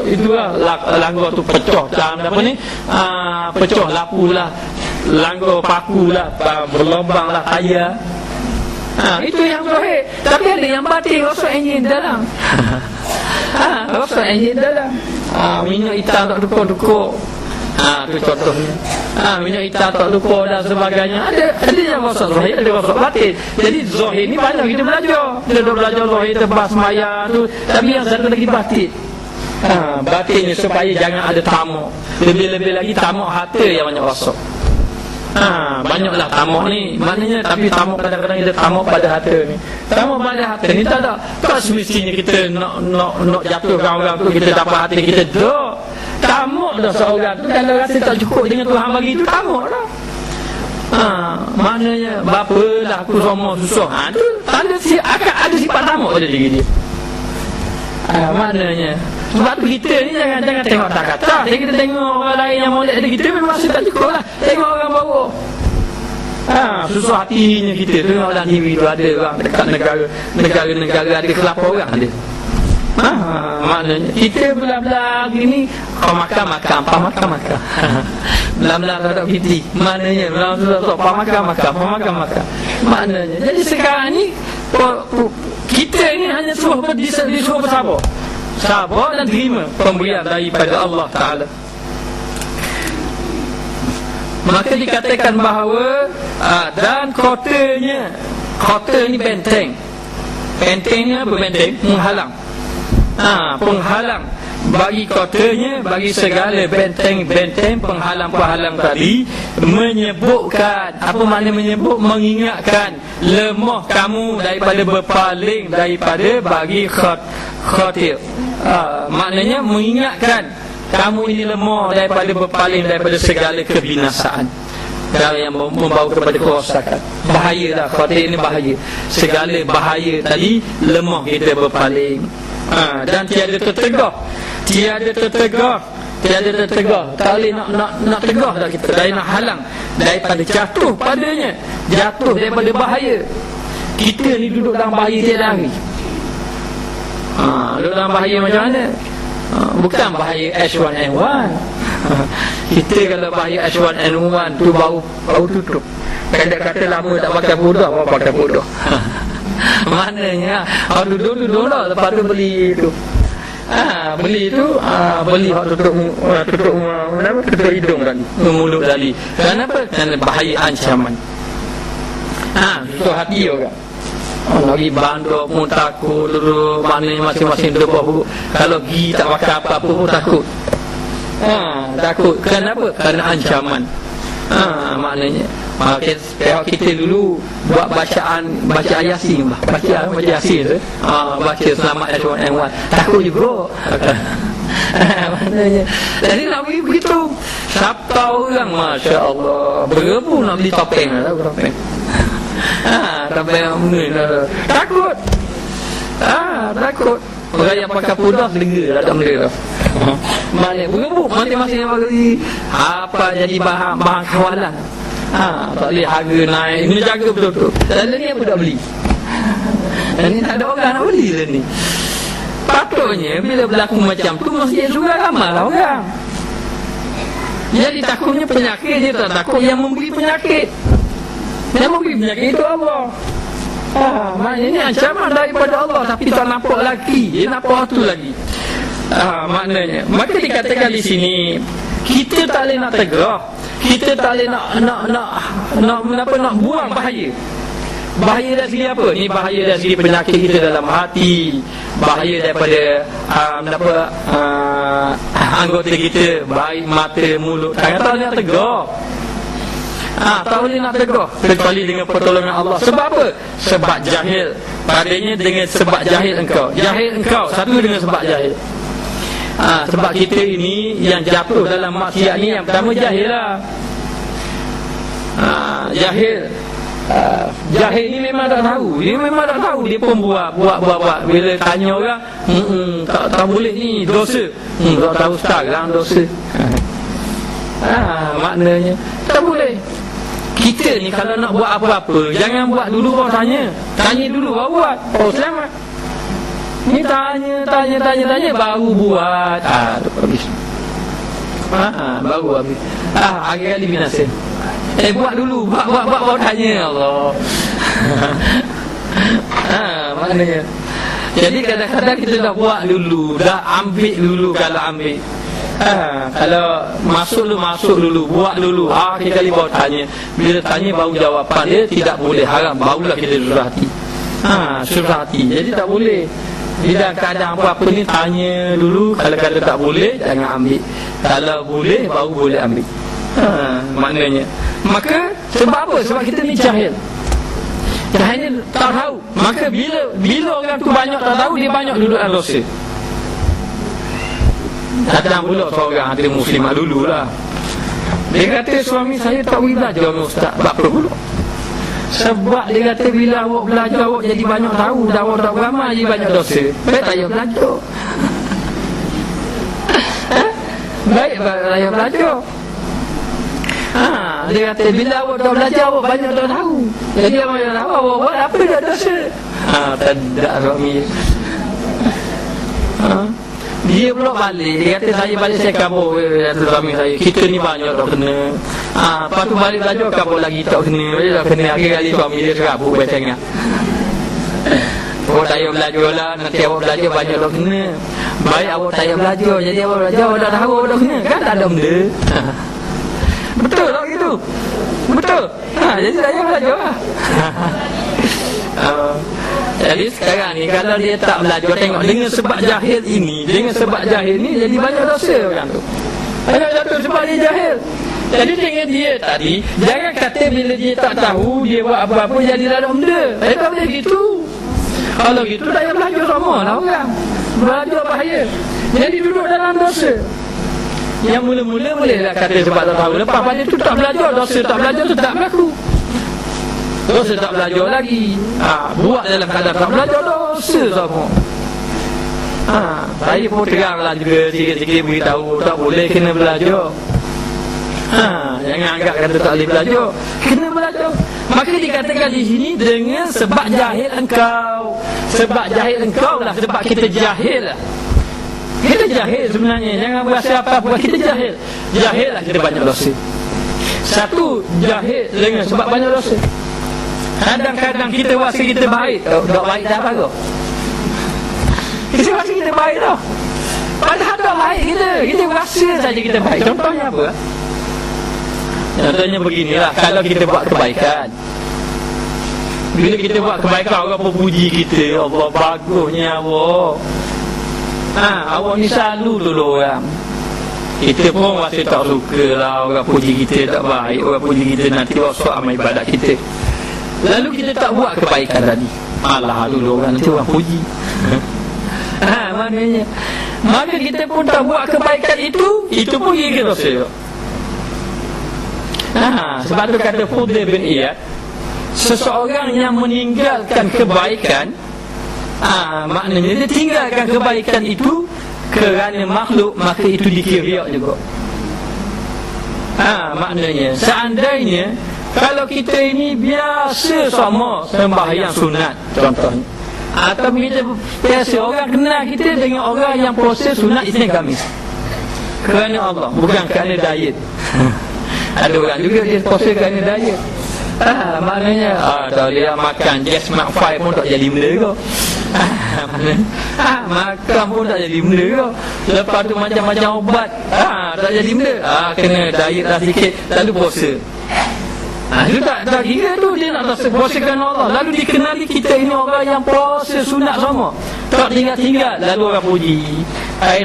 itulah langgar tu pecah, macam apa ni, pecah lapu lah, langgar paku lah, berlubang lah tayar. Itu yang zahir. Tapi ada yang batin, rosak enjin dalam. Rosak enjin dalam. Minyak hitam tak dukuk-dukuk. Itu contohnya. Minyak hitam tak lupa dan sebagainya. Ada yang rosak zahir, ada rosak batin. Jadi zahir ni banyak kita belajar. Kita dah belajar zahir, tebas sembahyang tu. Tapi yang satu lagi batin. Batinnya supaya jangan ada tamak. Lebih-lebih lagi tamak harta yang banyak rosak. Banyaklah tamak ni. Maknanya, tapi tamak kadang-kadang kita tamak pada harta ni. Tamak pada harta ni tak ada. Tak semestinya kita nak jatuhkan orang tu, kita dapat harta kita dah. Tamak dah seorang tu kalau rasa tak cukup dengan Tuhan bagi tu, tamak dah. Maknanya bapalah aku semua susah. Tu tanda akan ada sifat tamak pada diri dia. Maknanya sebab tu kita ni jangan tengok tak kata. Kita tengok orang lain yang molek ada kita memang rasa tak cukup lah. Tengok orang bawa susah hatinya kita. Tengok dalam TV tu ada orang dekat negara ada kelapa orang ada. Maknanya kita belah-belah gini, makan belah-belah tak piti. Maknanya belah-belah makan. Maknanya jadi sekarang ni kita ni hanya disuruh sabar dan terima pemberian daripada Allah Ta'ala. Maka dikatakan bahawa dan kota ni benteng. Bentengnya apa benteng? Penghalang bagi kotanya, bagi segala benteng-benteng penghalang-penghalang tadi. Menyebutkan, apa makna menyebut? Mengingatkan lemah kamu daripada berpaling daripada bagi khatir. Maknanya mengingatkan kamu ini lemah daripada berpaling daripada segala kebinasaan yang membawa kepada kerosakan. Bahayalah, khatir ini bahaya. Segala bahaya tadi lemah kita berpaling. Dan tiada tertegah tiada tertegah, tak boleh nak tegah dah kita, dah nak halang daripada jatuh padanya, jatuh daripada bahaya. Kita ni duduk dalam bahaya tiada hari. Duduk dalam bahaya macam mana? Bukan bahaya H1N1. Kita kalau bahaya H1N1 tu bau tutup. Kata lama tak pakai bodoh, apa pakai bodoh. Maknanya duduk dah, lepas tu beli tu. Beli tu beli hak tutup hidung tadi, mulut tadi. Kenapa? Kerana bahaya ancaman. Tutup hati juga. Lagi bandar pun takut dulu, maknanya masing-masing duduk. Kalau pergi tak pakai apa-apa pun takut. Takut. Kenapa? Kerana ancaman. Maknanya pihak kita dulu buat bacaan Yasin, baca Yasin tu, baca selamat H1N1, takut juga. Maknanya jadi nak pergi begitu, siapa orang Masya Allah berebu nak beli topeng lah, topeng. Takut. Takut. Orang yang pakai pudah lega lah, tak benda lah. Mana berebut masing-masing yang bagi apa jadi bahan kawalan. Tak boleh harga naik, kena jaga betul-betul. Dan ni apa tak beli? Dan ni tak ada orang nak beli lah ni. Patutnya bila berlaku macam tu, masjid juga ramailah orang. Jadi takutnya penyakit, dia tak takut yang memberi penyakit. Yang memberi penyakit itu Allah. Maknanya ini ancaman daripada Allah, tapi tak nampak lagi. Dia nampak tu lagi. Maknanya, maka dikatakan di sini, kita tak boleh nak tegah, kita tak boleh nak buang bahaya. Bahaya dari segi apa? Ni bahaya dari segi penyakit kita dalam hati, bahaya daripada anggota kita, baik mata, mulut. Tak boleh nak tegah. Tak boleh nak tegah kecuali dengan pertolongan Allah. Sebab apa? Sebab jahil. Padanya dengan sebab jahil engkau. Jahil engkau, satu dengan sebab jahil. Sebab kita ini yang jatuh dalam maksiat ni, yang pertama jahil lah. Jahil. Jahil ni memang tak tahu. Dia memang tak tahu. Dia pun buat. Bila tanya orang, tak boleh ni, dosa. Tak tahu sekarang dosa. Maknanya tak boleh. Kita ni kalau nak buat apa-apa, jangan buat dulu baru tanya. Tanya dulu baru buat. Selamat. Ni tanya baru buat. Habis. Baru habis. Hari-hari binasa. Buat dulu, buat baru tanya. Allah. Maknanya. Jadi kadang-kadang kita dah buat dulu, dah ambil dulu kalau ambil. Kalau masuk dulu, buat dulu. Akhir kali baru tanya. Bila tanya baru jawapan dia tidak boleh, haram. Barulah kita surah hati. Surah hati. Jadi tak boleh. Bila keadaan apa-apa ni tanya dulu. Kalau kata tak boleh, jangan ambil. Kalau boleh, baru boleh ambil. Maknanya. Maka sebab apa? Sebab kita ni jahil. Jahil ni tak tahu. Maka bila orang tu banyak tak tahu, dia banyak duduk dalam dosa. Datang pula seorang hati muslimah dululah. Dia kata suami saya tak boleh belajar dengan ustaz. Sebab apa pula? Sebab dia kata bila awak belajar, awak jadi banyak tahu. Dah awak tak beramal, jadi banyak dosa. Baik tak payah belajar. Baik tak payah belajar. Dia kata bila awak tak belajar, awak banyak tak tahu. Jadi awak tak tahu, awak buat apa dah dosa. Tak suami. Dia pula balik. Dia kata saya balik, saya kabur. Kata suami saya, kita ni banyak tak kena. Lepas tu balik belajar, kabur lagi tak kena. Balik tak kena. Akhir-kali suami dia serabut baca ingat. Awak tak payah belajar lah. Nanti awak belajar banyak tak kena. Baik awak tak payah belajar. Jadi awak belajar, awak dah tahu awak tak kena. Kan tak ada benda. Betul tak gitu? Betul. Jadi saya belajar lah. Jadi sekarang ni kalau dia tak belajar, tengok dengan sebab jahil ini, jadi banyak dosa orang tu. Banyak jatuh sebab dia jahil. Jadi dengan dia tadi, jangan kata bila dia tak tahu, dia buat apa-apa jadi dalam benda. Tak boleh gitu. Kalau gitu tak payah belajar sama lah orang. Belajar bahaya. Jadi duduk dalam dosa. Yang mula-mula bolehlah kata sebab tak tahu. Lepas pada tu tak belajar, dosa tak belajar tu tak berlaku. Dosa tak belajar lagi. Buat dalam keadaan tak belajar, dosa sama. Saya pun teranglah juga sikit-sikit beritahu tak boleh kena belajar. Jangan anggap kata tak boleh belajar, kena belajar. Maka dikatakan di sini dengan sebab jahil engkau. Sebab jahil engkau lah, sebab kita jahil lah. Kita jahil sebenarnya. Jangan berasa apa-apa, kita jahil. Jahil lah kita banyak dosa. Satu, jahil dengan sebab banyak dosa. Kadang-kadang kita rasa kita baik. Tak baik dah apa kau? Kita rasa kita baik tau. Padahal tak baik kita. Kita rasa saja kita baik. Contohnya apa? Contohnya beginilah, kalau kita buat kebaikan, bila kita buat kebaikan, orang pun puji kita. Allah, bagusnya awak. Awak ni selalu tolong orang. Kita pun rasa tak suka lah orang puji kita tak baik. Orang puji kita nanti rosak amal ibadat kita. Lalu kita tak buat kebaikan tadi. Malah dulu orang nanti orang puji. Maknanya, maka kita pun tak buat kebaikan itu pun kira dosa. Sebab tu kata Fudail bin Iyad, seseorang yang meninggalkan kebaikan, maknanya dia tinggalkan kebaikan itu kerana makhluk, maka itu dikira riak juga. Maknanya seandainya kalau kita ini biasa sama sembahyang sunat contohnya, atau kita biasa orang kenal kita dengan orang yang puasa sunat Isnin Khamis kerana Allah, bukan kerana diet. Ada orang juga dia puasa kerana diet. Maknanya tak boleh makan just mak 5 pun tak jadi benda kau. Makan pun tak jadi benda kau. Lepas tu macam-macam ubat tak jadi benda. Kena diet lah sikit lalu puasa. Itu tak kira tu dia nak puasa kerana Allah. Lalu dikenali kita ini orang yang puasa sunat sama, tak tinggal-tinggal. Lalu orang puji,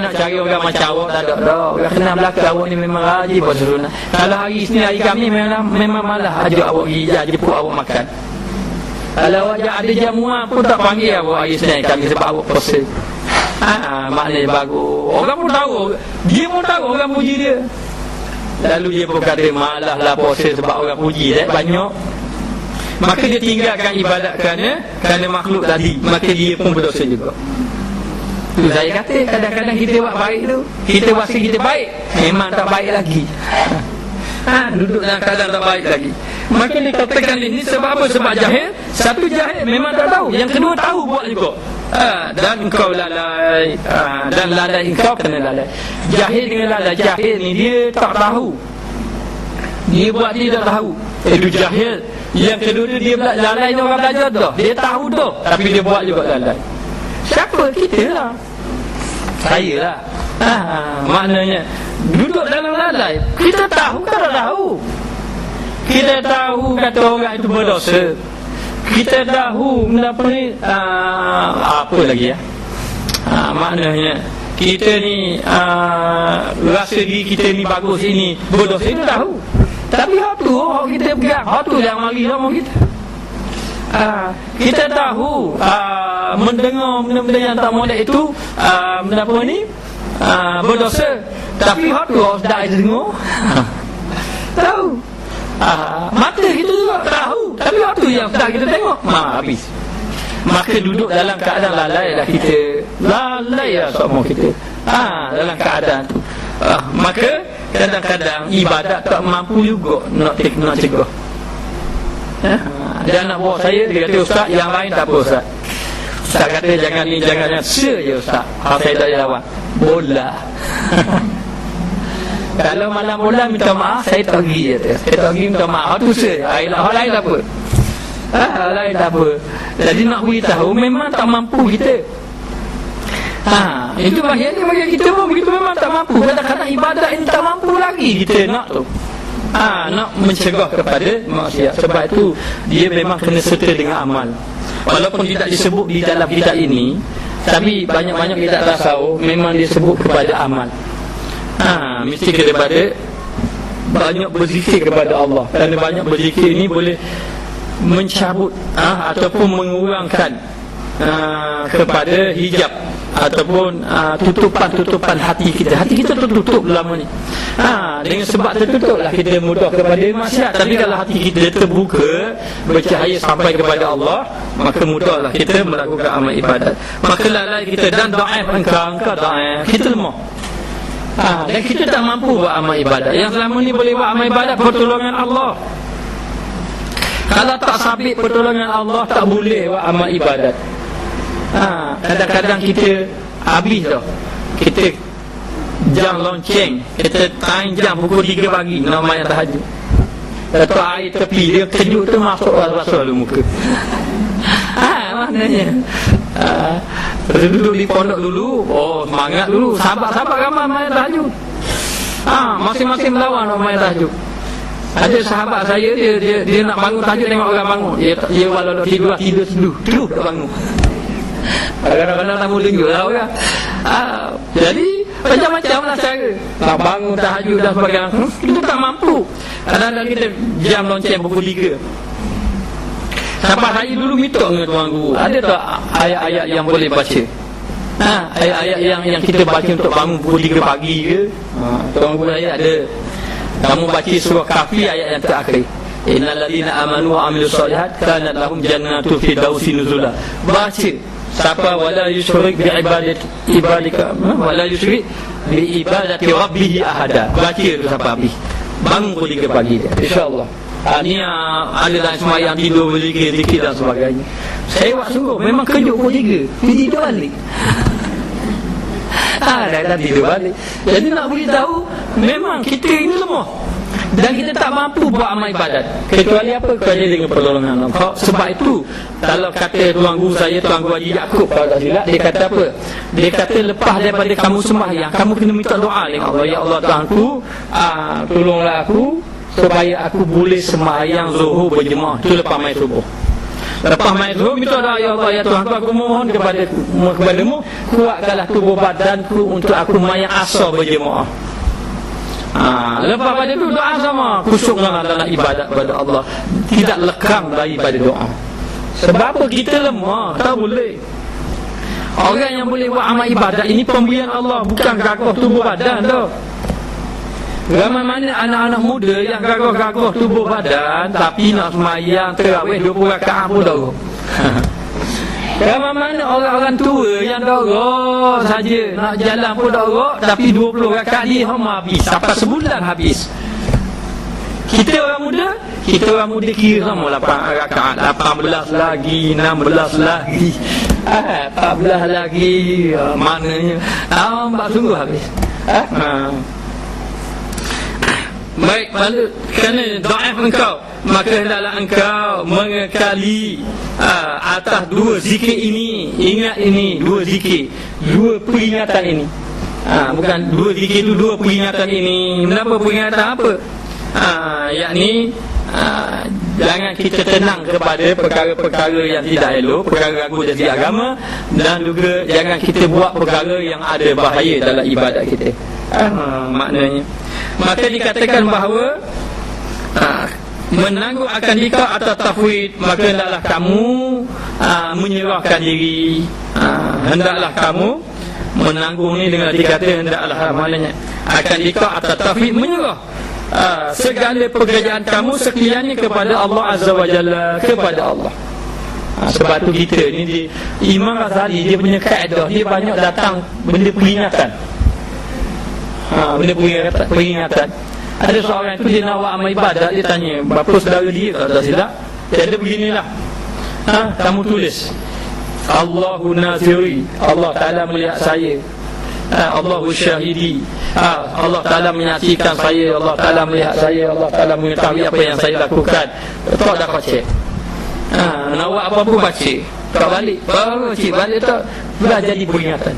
nak cari orang macam awak tak ada dah. Orang kenal belakang awak ni memang rajin puasa sunat. Kalau hari Isnin hari Khamis memang malah ajak awak pergi jemput awak makan. Kalau awak ada jamuan pun tak panggil awak hari Isnin hari Khamis sebab awak puasa. Maknanya bagus. Orang pun tahu, dia pun tahu orang puji dia. Lalu dia pun kata malah lah puasa sebab orang puji banyak. Maka dia tinggalkan ibadat kerana makhluk tadi. Maka dia pun berdosa juga. Tu saya kata kadang-kadang kita buat baik tu, kita rasa kita baik, memang tak baik lagi. Duduk dalam keadaan tak baik lagi. Maka dikatakan ini sebab apa? Sebab jahil. Satu jahil memang tak tahu. Yang kedua tahu buat juga. Dan engkau lalai. Dan lalai engkau kena lalai. Jahil dengan lalai. Jahil ni dia tak tahu. Dia buat dia tak tahu. Itu jahil. Yang kedua dia lalai ni orang belajar dah. Dia tahu dah, tapi dia buat juga lalai. Siapa? Kita lah. Saya lah. Maknanya duduk dalam lalai. Kita tahu ke tak tahu? Kita tahu kata orang itu berdosa. Kita tahu apa ni, apa lagi ya? Maknanya kita ni rasa diri kita ni bagus, ini berdosa, itu tahu. Tapi hak tu kita pegang, hak tu yang mari sama kita. Kita tahu mendengar benda-benda yang tak molek itu apa ni, berdosa. Tapi hak tu harus dah dengar. Tahu. Mata kita juga tahu, tapi waktu yang sedang kita tengok habis. Maka duduk dalam keadaan lalai lah kita. Lalai lah semua kita dalam keadaan tu. Maka kadang-kadang ibadat tak mampu juga nak cegah. Dia nak bawa saya, dia kata ustaz, yang lain tak apa ustaz. Ustaz kata jangan ni, jangan je ustaz. Saya tak jawab bola. Kalau malam bola minta maaf, saya tak pergi je. Saya tak pergi minta maaf. Tu saya. Hal lain tak apa. Hal lain tak apa. Jadi nak beritahu memang tak mampu kita. Itu bahayanya bagi kita pun begitu, memang tak mampu. Kadang-kadang ibadat ini tak mampu lagi kita nak tu. Nak mencegah kepada maksiat. Sebab itu dia memang kena serta dengan amal. Walaupun tidak disebut di dalam kitab ini, tapi banyak-banyak kitab tasawuf memang disebut kepada amal. Mesti kepada banyak berzikir kepada Allah. Kerana banyak berzikir ini boleh mencabut ataupun mengurangkan kepada hijab ataupun tutupan hati kita. Hati kita tertutup lama ni. Dengan sebab tertutuplah kita mudah kepada maksiat. Tapi kalau hati kita terbuka, bercahaya sampai kepada Allah, maka mudahlah kita melakukan amal ibadat. Maka lalai kita dan dhaif engkau dhaif, kita lemah. Dan kita tak mampu buat amal ibadat. Yang selama ni boleh buat amal ibadat pertolongan Allah. Kalau tak sabit pertolongan Allah, tak boleh buat amal ibadat. Kadang-kadang kita habis dah. Kita jam lonceng, kita time jam pukul 3 pagi nak main tahajud. Datuk air tepi dia kejut tu masuk basuh lu muka. Maknanya duduk di pondok dulu, semangat dulu, sabar-sabar ramai main tahajud. Masing-masing melawan nak main tahajud. Ada sahabat saya, dia nak bangun tahajud tengok orang bangun. Dia walau tidur tak bangun. Kadang-kadang tak boleh juga lah orang. Jadi macam-macam lah cara nak bangun tahajud dan sebagainya. Kita tak mampu. Kadang-kadang kita jam lonceng pukul 3. Sampai saya dulu minta dengan tuan guru, ada tak ayat-ayat yang boleh baca? Ayat-ayat yang kita baca untuk bangun pukul 3 pagi ke? Tuan guru saya ada. Kamu baca surah Kahfi ayat yang terakhir. Innal ladzina amanu wa amilus solihat kanat lahum jannatul firdausi nuzula. Baca. Siapa wala yusyrik bi ibadati rabbih ahada. Baca tu sampai habis. Bangun pukul 3 pagi dia, insya-Allah. Ni ada dalam semayang tidur berzikir dan sebagainya. Saya buat sungguh, memang kejut pukul 3 tidur balik. Dah tidur balik. Jadi nak beritahu, memang kita ini lemah dan kita tak mampu buat amal ibadat kecuali apa? Kecuali dengan pertolongan Allah. Sebab itu kalau kata tuan guru saya, tuan guru Haji Yaakob, kalau tak silap, dia kata apa? Dia kata lepas daripada kamu sembahyang, kamu kena minta doa dengan Allah. Ya Allah Tuhanku, tolonglah aku supaya aku boleh sembahyang zuhur berjemaah. Itu lepas mai subuh. Lepas mai zuhur minta doa, ya Allah ya Tuhanku, aku mohon kepadamu, kuatkanlah tubuh badanku untuk aku sembahyang asar berjemaah. Lepas pada itu doa sama, khusyuklah dalam ibadat kepada Allah, tidak lekang daripada doa. Sebab apa? Kita lemah, tak boleh. Orang yang boleh buat amal ibadat ini pemberian Allah, bukan gagah tubuh badan tu. Ramai mana anak-anak muda yang gagah-gagah tubuh badan tapi nak sembahyang tarawih 20 rakaat pun dah. Ramai mana orang-orang tua yang dorok saja nak jalan pun dorok, tapi 20 rakaat dia habis sampai sebulan habis. Kita orang muda kira sama 8 rakaat, 18 lagi, 16 lagi, 14 lagi, maknanya nampak sungguh habis. Baik, lalu kerana dhaif engkau, maka hendaklah engkau mengekali atas dua zikir ini. Ingat ini, dua zikir, dua peringatan ini. Bukan dua zikir itu, dua peringatan ini. Kenapa peringatan apa? Yakni jangan kita tenang kepada perkara-perkara yang tidak elok, perkara ragu dari agama, dan juga jangan kita buat perkara yang ada bahaya dalam ibadat kita. Maknanya, maka dikatakan bahawa menangguh akan dikau atau tafwid, maka hendaklah kamu menyerahkan diri. Hendaklah kamu menangguh ni dengan dikata hendaklah, maknanya akan dikau atau tafwid, menyerah segala pekerjaan kamu sekaliannya kepada Allah Azza wa Jalla, kepada Allah. Sebab tu kita ni Imam Ghazali, dia punya kaedah, dia banyak datang benda peringatan. Benda peringatan. Ada seorang itu dia nak buat amal ibadat, dia tanya berapa saudara dia, kalau tak silap dia ada beginilah. Kamu tulis Allahu Naziri, Allah Ta'ala melihat saya, Allahu Syahidi, Allah Ta'ala menyaksikan saya, Allah Ta'ala melihat saya, Allah Ta'ala mengetahui apa yang saya lakukan. Tak dapat cek. Nak buat apa pun baca, tak balik, baru cik balik tak, dah jadi peringatan.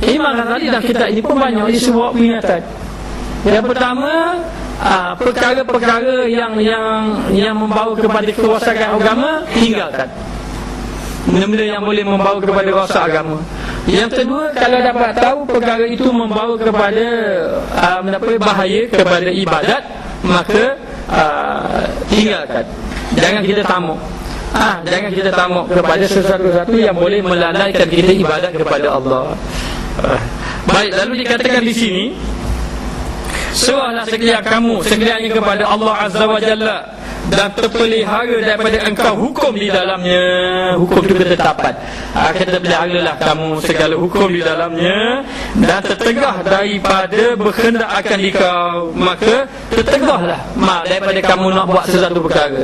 Imam Ghazali dalam kitab ini pun banyak dia sebut peringatan. Yang pertama, perkara-perkara yang membawa kepada kerosakan agama, tinggalkan. Benda-benda yang boleh membawa kepada rosak agama. Yang kedua, kalau dapat tahu perkara itu membawa kepada bahaya kepada ibadat, maka tinggalkan. Jangan kita tamak. Jangan kita tamak kepada sesuatu yang boleh melalaikan kita ibadat kepada Allah. Baik, lalu dikatakan di sini, serahlah sekaliannya kepada Allah Azza wa Jalla dan terpelihara daripada engkau hukum di dalamnya. Hukum itu ketetapan. Kata peliharalah kamu segala hukum di dalamnya dan tertegah daripada berkehendak akan dikau. Maka tertegahlah daripada kamu nak buat sesuatu perkara,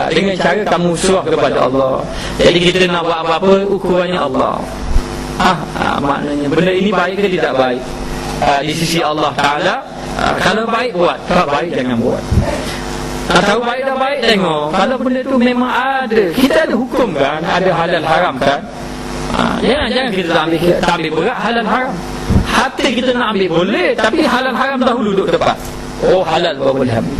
dengan cara kamu serah kepada Allah. Jadi kita nak buat apa-apa, ukurannya Allah. Maknanya benda ini baik ke tidak baik di sisi Allah Ta'ala. Kalau baik buat, kalau baik jangan buat. Tahu baik dah baik, tengok kalau benda tu memang ada. Kita ada hukum kan, ada halal haram kan. Jangan kita tak ambil berat halal haram. Hati kita nak ambil boleh, tapi halal haram dahulu duduk depan. Oh halal baru boleh ambil.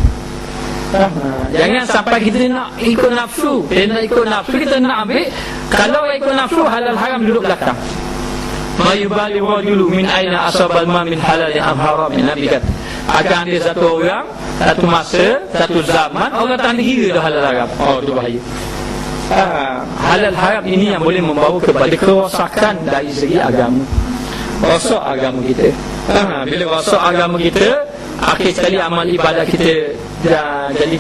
Jangan sampai kita nak ikut nafsu. Kita nak ikut nafsu, kita nak ambil. Kalau ikut nafsu, halal haram duduk belakang. Ma yubali rajulu min aina asabal ma min halal am haram. Nabi kata akan ada satu orang, satu masa, satu zaman, orang tak kira dah halal haram. Oh itu bahaya. Halal haram ini yang boleh membawa kepada kerosakan dari segi agama. Rosak agama kita. Bila rosak agama kita, akhir sekali amal ibadat kita jadi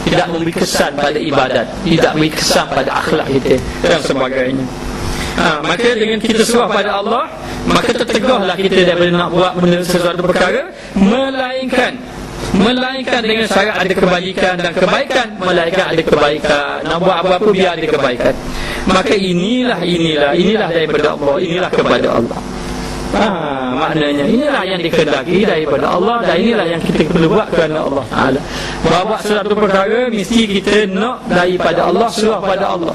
tidak memberi kesan pada ibadat, tidak memberi kesan pada akhlak kita dan sebagainya. Maka dengan kita serah pada Allah, maka tertegahlah kita daripada nak buat benda sesuatu perkara, melainkan dengan syarat ada kebajikan dan kebaikan. Melainkan ada kebaikan, nak buat apa-apa biar ada kebaikan. Maka inilah daripada Allah, inilah kepada Allah. Maknanya inilah yang dikehendaki daripada Allah, dan inilah yang kita perlu buat kerana Allah Ta'ala. Buat sesuatu perkara mesti kita nak daripada Allah, serah pada Allah.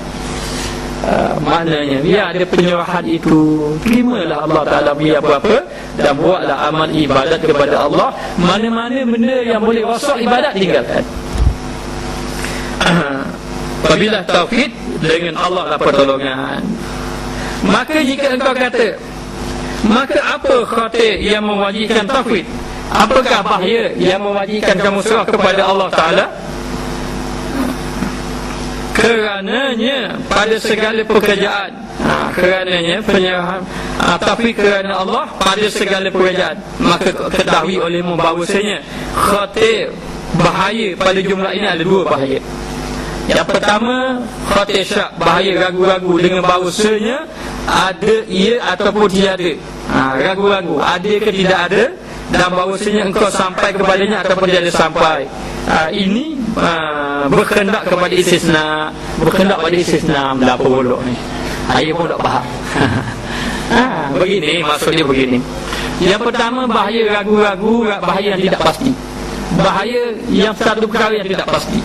Maknanya biar ada penyerahan itu, terimalah Allah Ta'ala biar apa-apa, dan buatlah amal ibadat kepada Allah. Mana-mana benda yang boleh rosak ibadat, tinggalkan. Apabila tauhid, dengan Allah lah pertolongan. Maka jika engkau kata, maka apa khatir yang mewajibkan tauhid? Apakah bahaya yang mewajibkan kamu serah kepada Allah Ta'ala? Kerananya pada segala pekerjaan, kerananya penyerahan tauhid kerana Allah pada segala pekerjaan, maka ketahui olehmu bahawasanya khatir, bahaya pada jumlah ini ada dua bahaya. Yang pertama, khatir syak, bahaya ragu-ragu dengan bahawasanya ada ia ataupun tiada. Ragu-ragu ada ke tidak ada, dan bahawasanya engkau sampai kepadanya ataupun tidak sampai. Ini berkehendak kepada istisna. Berkehendak pada istisna. Berapa bolok ni, saya pun tak faham. Begini, maksudnya begini. Yang pertama, bahaya ragu-ragu, bahaya yang tidak pasti. Bahaya yang satu perkara yang tidak pasti,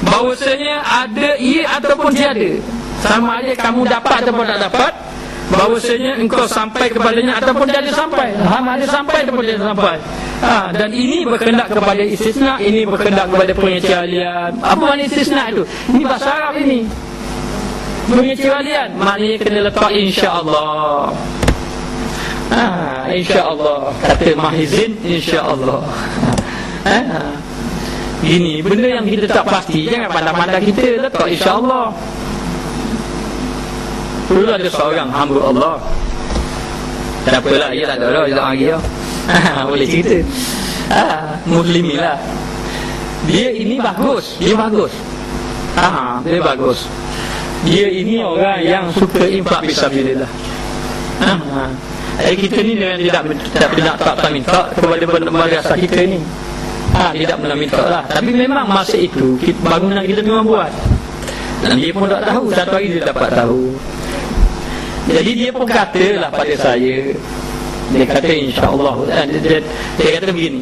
bahawasanya ada ia ataupun tiada. Sama ada kamu dapat ataupun tak dapat, bahawasanya engkau sampai kepadanya ataupun tidak sampai. Ada sampai ataupun tidak sampai. Dan ini berkehendak kepada istisna, ini berkehendak kepada pengecualian. Apa makna istisna itu? Ini bahasa Arab ini. Pengecualian maknanya kena letak insya-Allah. Insya-Allah. Kata Mahizin, insya-Allah. Ini benda yang kita tak pasti, jangan pandang-pandang kita letak insya-Allah. Dulu ada seorang hamba Allah, tak apalah, dia tak ada dia lagi dah. Boleh cerita. Muslimi lah. Dia ini bagus, dia bagus. Dia bagus. Dia ini orang yang suka infak fisabilillah. Kita ni dengan tak minta kepada madrasah kita ni. Tidak pernah minta lah. Tapi memang masa itu bangunan kita memang buat, dan dia pun tak tahu. Satu hari dia dapat tahu. Jadi dia pun katalah pada saya, dia kata insya-Allah, dia kata begini.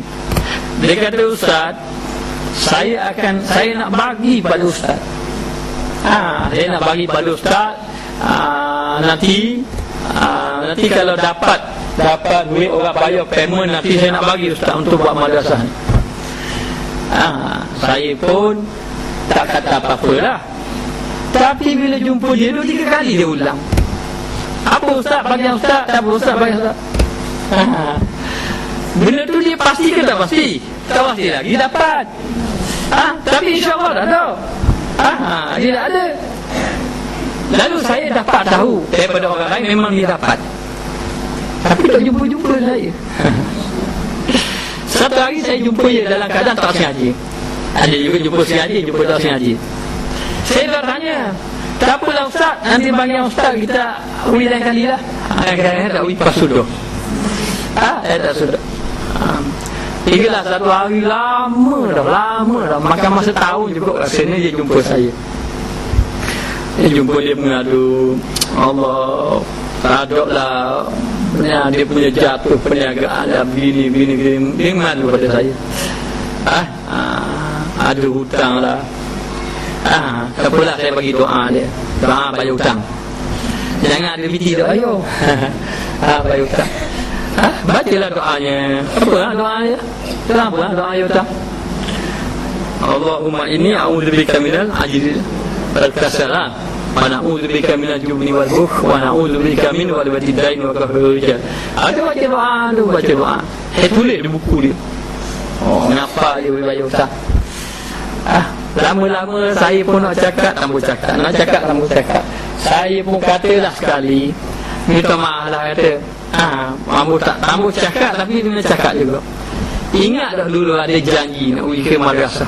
Dia kata, Ustaz, saya nak bagi pada Ustaz. Saya nak bagi pada Ustaz. Nanti kalau dapat duit orang bayar payment, nanti saya nak bagi Ustaz untuk buat madrasah ni. Saya pun tak kata apa-apa lah. Tapi bila jumpa dia 2-3 kali dia ulang, apa Ustaz bagi Ustaz, apa Ustaz bagi Ustaz. Benda tu dia pasti ke tak pasti? Tak pasti lagi dapat. Tapi insya-Allah tak tahu. Dia tak ada. Lalu saya dapat tahu daripada orang lain memang dia dapat. tapi tak jumpa-jumpa saya. Satu hari saya jumpa dia dalam keadaan tak sengaja. Ada juga jumpa sengaja, jumpa tak sengaja. Saya dah tanya, tak apalah Ustaz, nanti panggil Ustaz kita uji lain kali lah. Kadang-kadang tak uji pas sudah. Tak sudah. Inilah satu hari lama dah. Makan masa tahun juga rasanya dia jumpa saya. Dia jumpa dia mengadu, Allah, adaklah dia punya jatuh perniagaan dah begini. Dia mengadu pada saya. Ada hutang lah. Tak apalah, saya bagi doa dia. Doa bayar hutang. Jangan ada biti dah, ayo. Bayar hutang. Bacalah doanya. Apalah doanya? Kenapa doa hutang? Allahumma inni a'udzubika minal ajzi wal kasala wa na'udzubika minal jubni wal bukh wa na'udzubika min walwati dain wa qahril rijal. Ada baca doa. Saya tulis di buku dia. Kenapa dia boleh bayar hutang? Lama-lama saya pun nak cakap, tambah cakap. Saya pun katalah sekali, minta maaf lah kata. Tambah cakap tapi dia cakap juga. Ingat dah dulu ada janji nak pergi ke madrasah.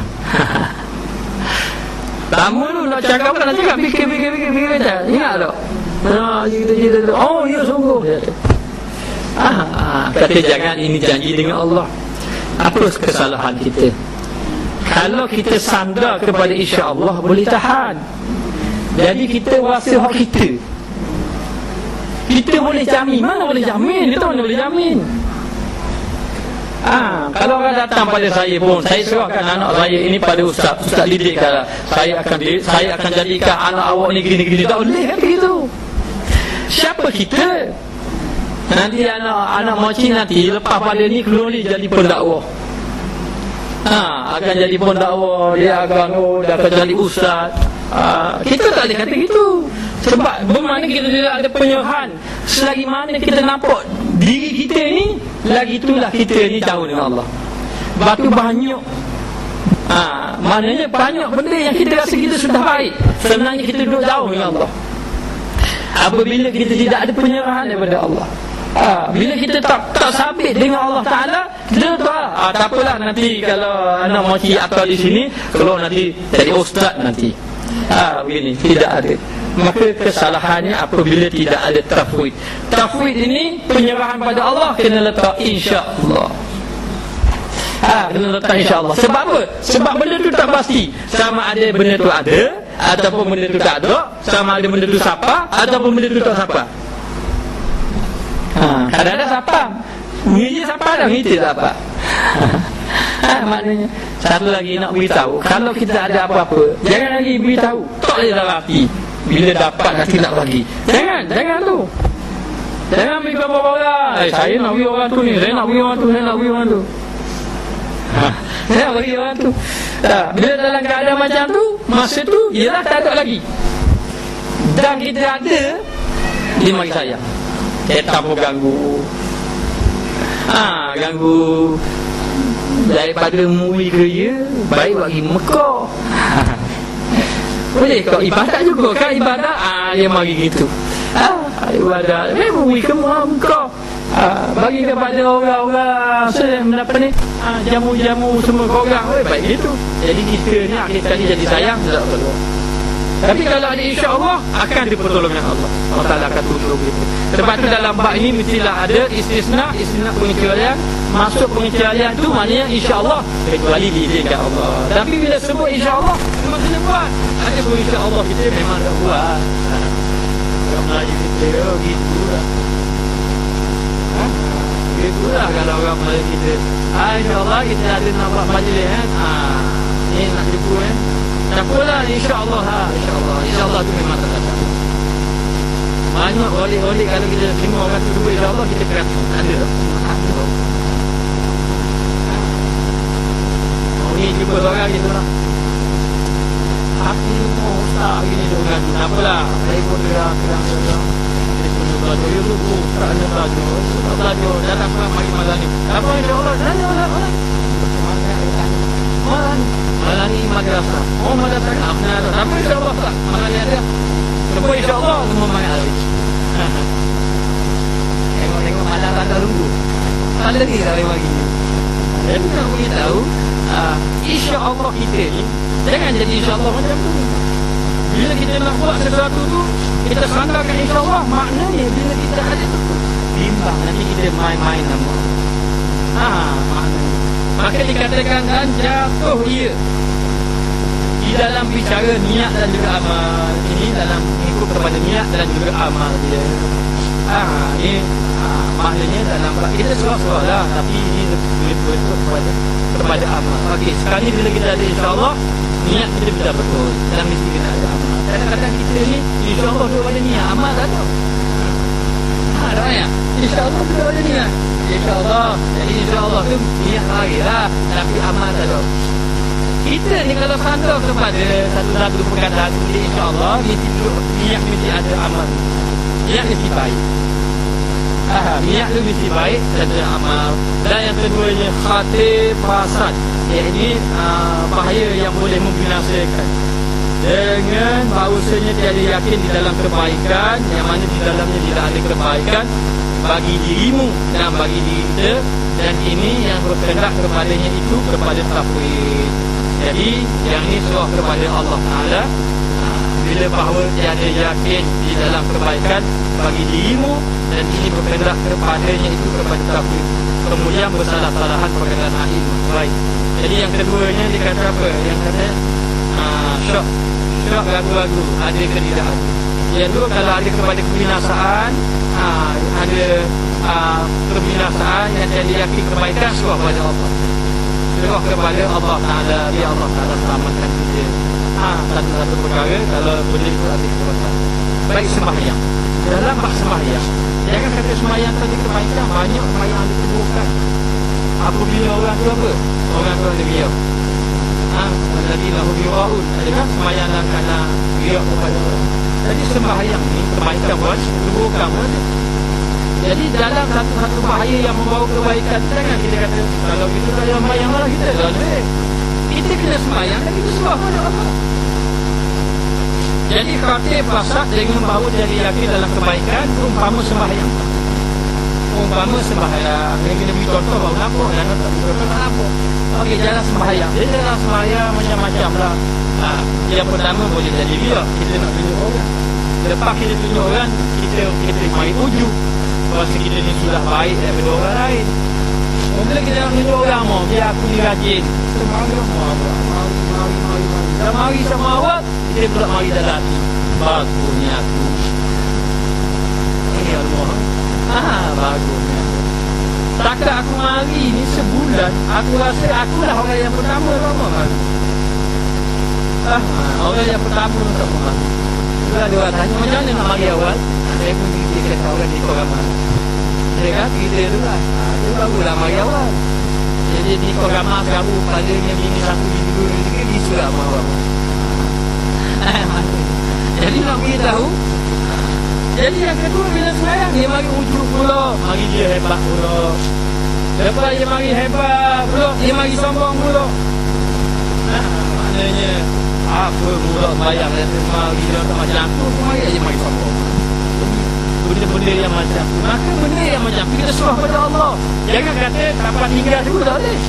Lama tu nak cakap apa nak cakap, fikir. Ingat tak? Oh ya sungguh. Kata jangan, ini janji dengan Allah. Apa kesalahan kita? Kalau kita sandar kepada insya-Allah boleh tahan. Jadi kita rasa hak kita. Kita boleh jamin. Mana boleh jamin? Kita mana boleh jamin? Kalau orang datang pada saya pun, saya serahkan anak saya ini pada ustaz didik kala. Saya akan jadikan anak awak ni gini. Tak boleh kan begitu. Siapa kita? Nanti anak makcik nanti lepas pada ni keluar ni jadi pendakwah. Akan jadi pendakwah, dia akan jadi ustaz. Kita tak boleh kata gitu. Sebab bermakna kita tidak ada penyerahan. Selagi mana kita nampak diri kita ni, lagi itulah kita ni jauh dengan Allah. Batu banyak. Maknanya banyak benda yang kita rasa kita sudah baik, sebenarnya kita duduk jauh dengan Allah. Apabila kita tidak ada penyerahan daripada Allah, bila kita tak sabit dengan Allah Ta'ala, kita doa, tak apalah nanti kalau anak makcik atau di sini, kalau nanti jadi ustaz nanti. Begini, tidak ada. Maka kesalahannya apabila tidak ada tafwid. Tafwid ini penyerahan pada Allah kena letak insya-Allah. Kena letak insya-Allah. Sebab apa? Sebab benda tu tak pasti. Sama ada benda tu ada ataupun benda tu tak ada, sama ada benda tu siapa ataupun benda tu tak siapa. Kadang-kadang siapa? Ngiji siapa dah, ngiji siapa. Maknanya satu lagi nak beritahu, kalau kita ada apa-apa, jangan lagi beritahu. Tak boleh dalam hati. Bila dapat nanti nak bagi. Jangan tu. Jangan ambil gambar orang. Saya nak bagi orang tu ni, saya nak bagi orang tu. Saya nak bagi orang tu. Bila dalam keadaan macam tu, masa tu ialah tak ada lagi. Dan kita ada, dia mari saya. Kereta pun ganggu. Ganggu. Daripada mui kerja, baik bagi Mekah. Boleh kau ibadat juga kan, ibadat dia mari gitu. Ibadat mui ke Mekah. Bagi kepada orang-orang apa ni, jamu-jamu semua orang, baik gitu. Jadi kita ni akhir kali jadi sayang tak perlu. Tapi kalau ada insya-Allah akan dipertolongan Allah. Allah Taala akan tolong kita. Sebab tu dalam bab ini mestilah ada istisna pengecualian. Masuk pengecualian tu maknanya insya-Allah kecuali diizinkan Allah. Tapi bila sebut insya-Allah cuma kena buat. Ada pun insya-Allah kita memang dah buat. Orang Melayu kita gitulah. Gitulah kalau orang Melayu kita. Insya-Allah kita ada nak buat majlis kan. Ni nak jumpa kan. Tak apalah, insya-Allah. InsyaAllah tu memang tak ada. Banyak oleh-oleh kalau kita terima orang tu dua, insya-Allah kita keras. Ada tak? Ni jumpa orang gitu lah. Hati mau ustaz gini dengan tu. Tak apalah. Saya pun keras. Dia pun belajar. Ya tu, tak ada belajar. Tak belajar. Datang pulang mari malam ni. Apa insya-Allah? Malam ni madrasah. Madrasah tak benar. Tapi insya-Allah tak. Malam ni ada. Sebab insya-Allah semua main habis. Tengok
malah rada lunggu. Ada ni dari mari. Jadi nak beritahu, insya-Allah kita ni jangan jadi insya-Allah macam tu. Bila kita nak buat sesuatu tu, kita sandarkan insya-Allah, maknanya bila kita ada tu bimbang nanti kita main-main nama. Maknanya. Maka dikatakan dan jatuh ia di dalam bicara niat dan juga amal. Ini dalam mengikut kepada niat dan juga amal dia. Ini maknanya dalam kita surah-surah lah, tapi ini lebih betul kepada amal. Okey, sekarang ni bila kita ada insya-Allah, niat kita sudah betul dan mesti kita ada amal. Kadang-kadang kita ni insya-Allah tu ada niat, amal tak ada. Ada ya. Insya-Allah tu ada niat. InsyaAllah. Jadi insyaAllah tu niat hari lah, tapi amal tak ada. Kita ni kalau sandar kepada satu-satu perkataan ni, insyaAllah niat mesti ada amal. Niat mesti baik. Niat tu mesti baik dan ada amal. Dan yang keduanya khatir fasad, iaitu bahaya yang boleh membinasakan. Dengan bahawasanya tiada yakin di dalam kebaikan, yang mana di dalamnya tidak ada kebaikan bagi dirimu dan bagi diri kita, dan ini yang berkehendak kepadanya itu kepada tafwid. Jadi yang ini surah kepada Allah Ta'ala. Bila bahawa tiada yakin di dalam kebaikan bagi dirimu, dan ini berkehendak kepadanya itu kepada tafwid. Kemudian bersalah-salahan perkataan aim. Baik. Jadi yang keduanya dikata apa? Yang kata syok ragu-ragu, ada ke tidak ada. Yang dua, kalau ada kepada kebinasaan, ada kebinasaan yang tiada yakin kebaikan, surah kepada Allah. Surah kepada Allah Ta'ala, biar Allah Ta'ala selamatkan kita. Satu-satu perkara, kalau boleh itu ada kebaikan. Baik sembahyang. Dalam bab sembahyang, jangan kata sembahyang tadi kebaikan, banyak sembahyang ada keburukan. Apabila orang tu apa? Orang tu ada riak. Jadi lahu bi'ra'un, adakah sembahyang dan kena riak kepada orang. Jadi sembahyang ni kebaikan pun, keburukan pun. Jadi dalam satu-satu bahaya yang membawa kebaikan, jangan kita kata kalau kita tak ada sembahyang lah kita tak ada. Kita kena sembahyang dan kita sembah pada Allah. Jadi khatir fasad dengan bahawa jadi yakin dalam kebaikan, umpama sembahyang. Umpama sembahyang, yang kita beri contoh bahawa nampak dan tak beri contoh tak nampak. Okey, jalan sembahyang. Dia jalan sembahyang macam-macam lah. Yang pertama boleh jadi riak, kita nak tunjuk orang. Lepas kita tunjuk orang, kita mari ujuk rasa kita ni sudah baik daripada orang lain. Bila kita nak tunjuk orang, biar aku ni rajin, semangat mari. Dah mari sama awak, kita pula mari dalam hati. Bagusnya aku. Ya Allah. Bagusnya. Takkan aku mari ni sebulan, aku rasa akulah orang yang pertama mari. Orang yang pertama tak mari. Bila dia tanya macam mana nak mari awal, saya pun dia kata orang di Koraman. Dia kata kita tu lah, dia barulah mari awal. Jadi di Koraman sekarang padanya bini satu, bini dua, bini tiga, di surat mawar. Jadi nak beritahu. Jadi yang kedua, bila sembahyang dia mari ujuk pula, mari dia hebat pula. Lepas dia mari hebat pula, dia mari sombong pula. Maknanya apa pula sembahyang dia mari dia tak macam tu, mari dia mari sombong. Benda-benda yang macam tu. Maka benda yang macam tu kita serah pada Allah. Jangan kata dapat tinggal dulu tak boleh.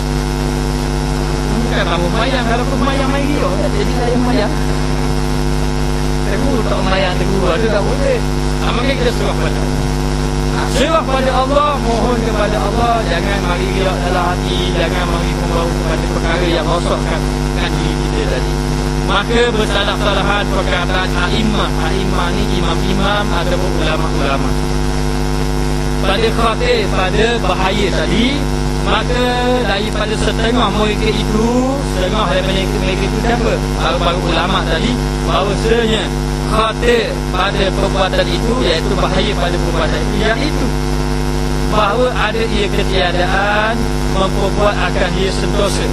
Bukan kamu sembahyang, kalau aku sembahyang mari dia, jadi saya sembahyang. Aku tak sembahyang tegur, ada tak boleh. Maka kita serah pada Allah. Serah pada Allah, mohon kepada Allah. Jangan mari riak dalam hati, jangan mari membawa kepada perkara yang rosakkan diri kita tadi. Maka bersalah-salahan perkataan a'immah. A'immah ni imam-imam ataupun ulama-ulama. Pada khatir, pada bahaya tadi, maka daripada setengah mereka itu, setengah daripada mereka itu siapa? Baru ulama tadi, bahawasanya khatir pada perbuatan itu, iaitu bahaya pada perbuatan itu, iaitu bahawa ada ia ketiadaan memperbuat akan dia sentosa.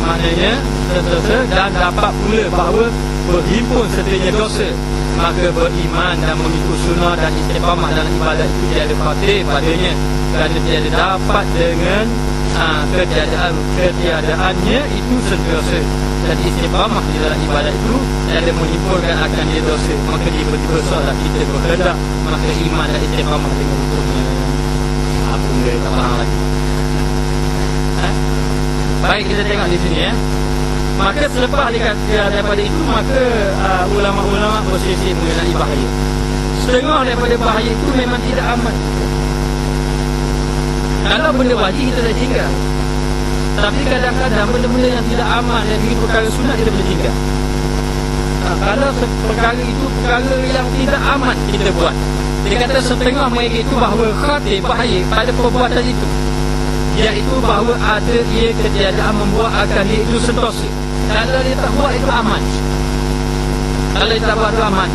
Maknanya sentosa, dan dapat pula bahawa berhimpun sertanya dosa. Maka beriman dan mengikut sunnah dan istiqamah dalam ibadat itu tiada khatir padanya, kerana tiada dapat dengan ketiadaannya itu sentosa. dan istiqamah di dalam ibadat itu dan dia menimbulkan akan dia dosa, maka tiba-tiba seolah kita berkehendak, maka iman dan istiqamah dengan hukumnya apa dia tak faham lagi. Baik, kita tengok di sini ya. Maka selepas daripada itu, maka ulama-ulama berselisih mengenai bahaya. Setengah daripada bahaya itu memang tidak aman. Kalau benda wajib kita dah tinggal, tapi kadang-kadang benda-benda yang tidak aman dan ini perkara sunat kita boleh tinggal. Kalau perkara itu perkara yang tidak aman kita buat, dia kata setengah mereka itu bahawa khatir bahaya pada perbuatan itu, iaitu bahawa ada ia ketiadaan membuat akan dia itu sentosa. Kalau dia tak buat itu aman, kalau dia tak buat itu aman,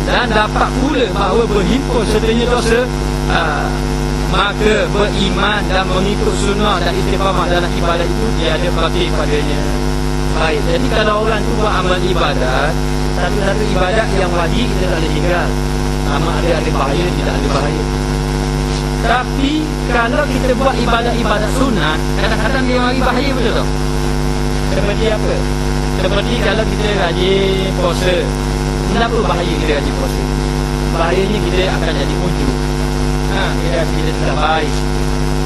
dan dapat pula bahawa berhimpun sertanya dosa, maka beriman dan mengikut sunnah dan istiqamah dalam ibadat itu dia ada khatir padanya. Baik, jadi kalau orang tu buat amal ibadat, satu-satu ibadat yang wajib kita tak boleh tinggal. Amal ada bahaya, tidak ada bahaya. Tapi kalau kita buat ibadat-ibadat sunat, kadang-kadang dia bagi bahaya, betul tak? Seperti apa? Seperti kalau kita rajin puasa. Kenapa bahaya kita rajin puasa? Bahayanya kita akan jadi muncul. Kita tidak baik.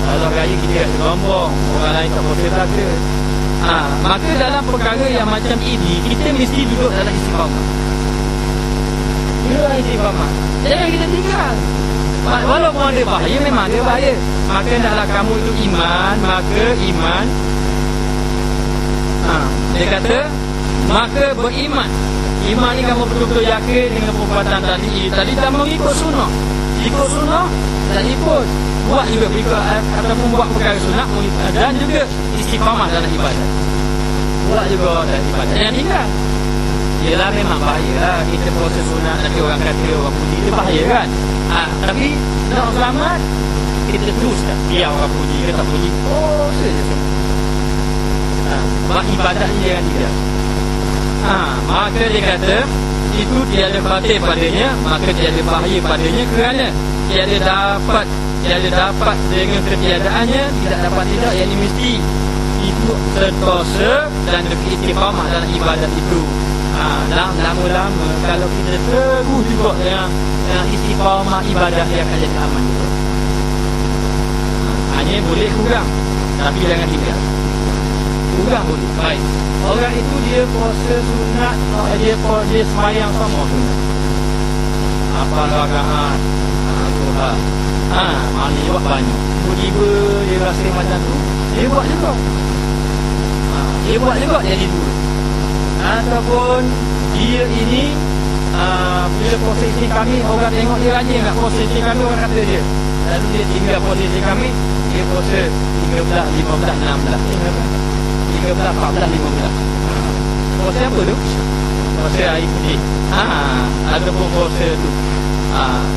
Kalau raya kita rasa sombong, orang lain tak puasa tak ke. Maka dalam perkara yang macam ini, kita mesti duduk dalam istiqamah. Duduk dalam istiqamah. Jangan kita tinggal. Walaupun ada bahaya, memang ada bahaya. Maka hendaklah kamu itu iman. Maka iman, dia kata, maka beriman. Iman ni kamu betul-betul yakin dengan perbuatan tadi dan mengikut sunnah. Ikut sunnah dan ikut buat juga ataupun buat perkara sunnah dan juga istiqamah dalam ibadat. Buat juga dalam ibadat. Yang tinggal ialah memang bahaya lah. Kita proses sunnah, nanti orang kata, orang puji, itu bahaya kan. Tapi nak selamat, kita teruskan. Biar orang puji ke tak puji, saja semua. Buat ibadat ni jangan tinggal. Maka dia kata itu tiada khatir padanya, maka tiada bahaya padanya, kerana tiada dapat dengan ketiadaannya, tidak dapat tidak, yang ini mesti itu sentosa dan istiqamah dalam ibadat itu. Lama-lama kalau kita terus juga dengan istiqamah ibadat, dia akan jadi aman juga. Hanya boleh kurang, tapi jangan tinggal. Kurang boleh. Baik, orang itu dia puasa sunat, dia semayang sama sunat. Apa rakaat? Tuhan. Maknanya buat banyak. Tiba-tiba dia rasa macam tu, dia buat juga. Dia buat juga jadi dua. Ataupun dia ini bila posisi kami, orang tengok dia rajin kat posisi kami, orang kata dia, lalu dia tinggal posisi kami, dia puasa 13, 15, 16, 13, 14, 15. Puasa apa tu? Puasa air putih. Ataupun puasa tu,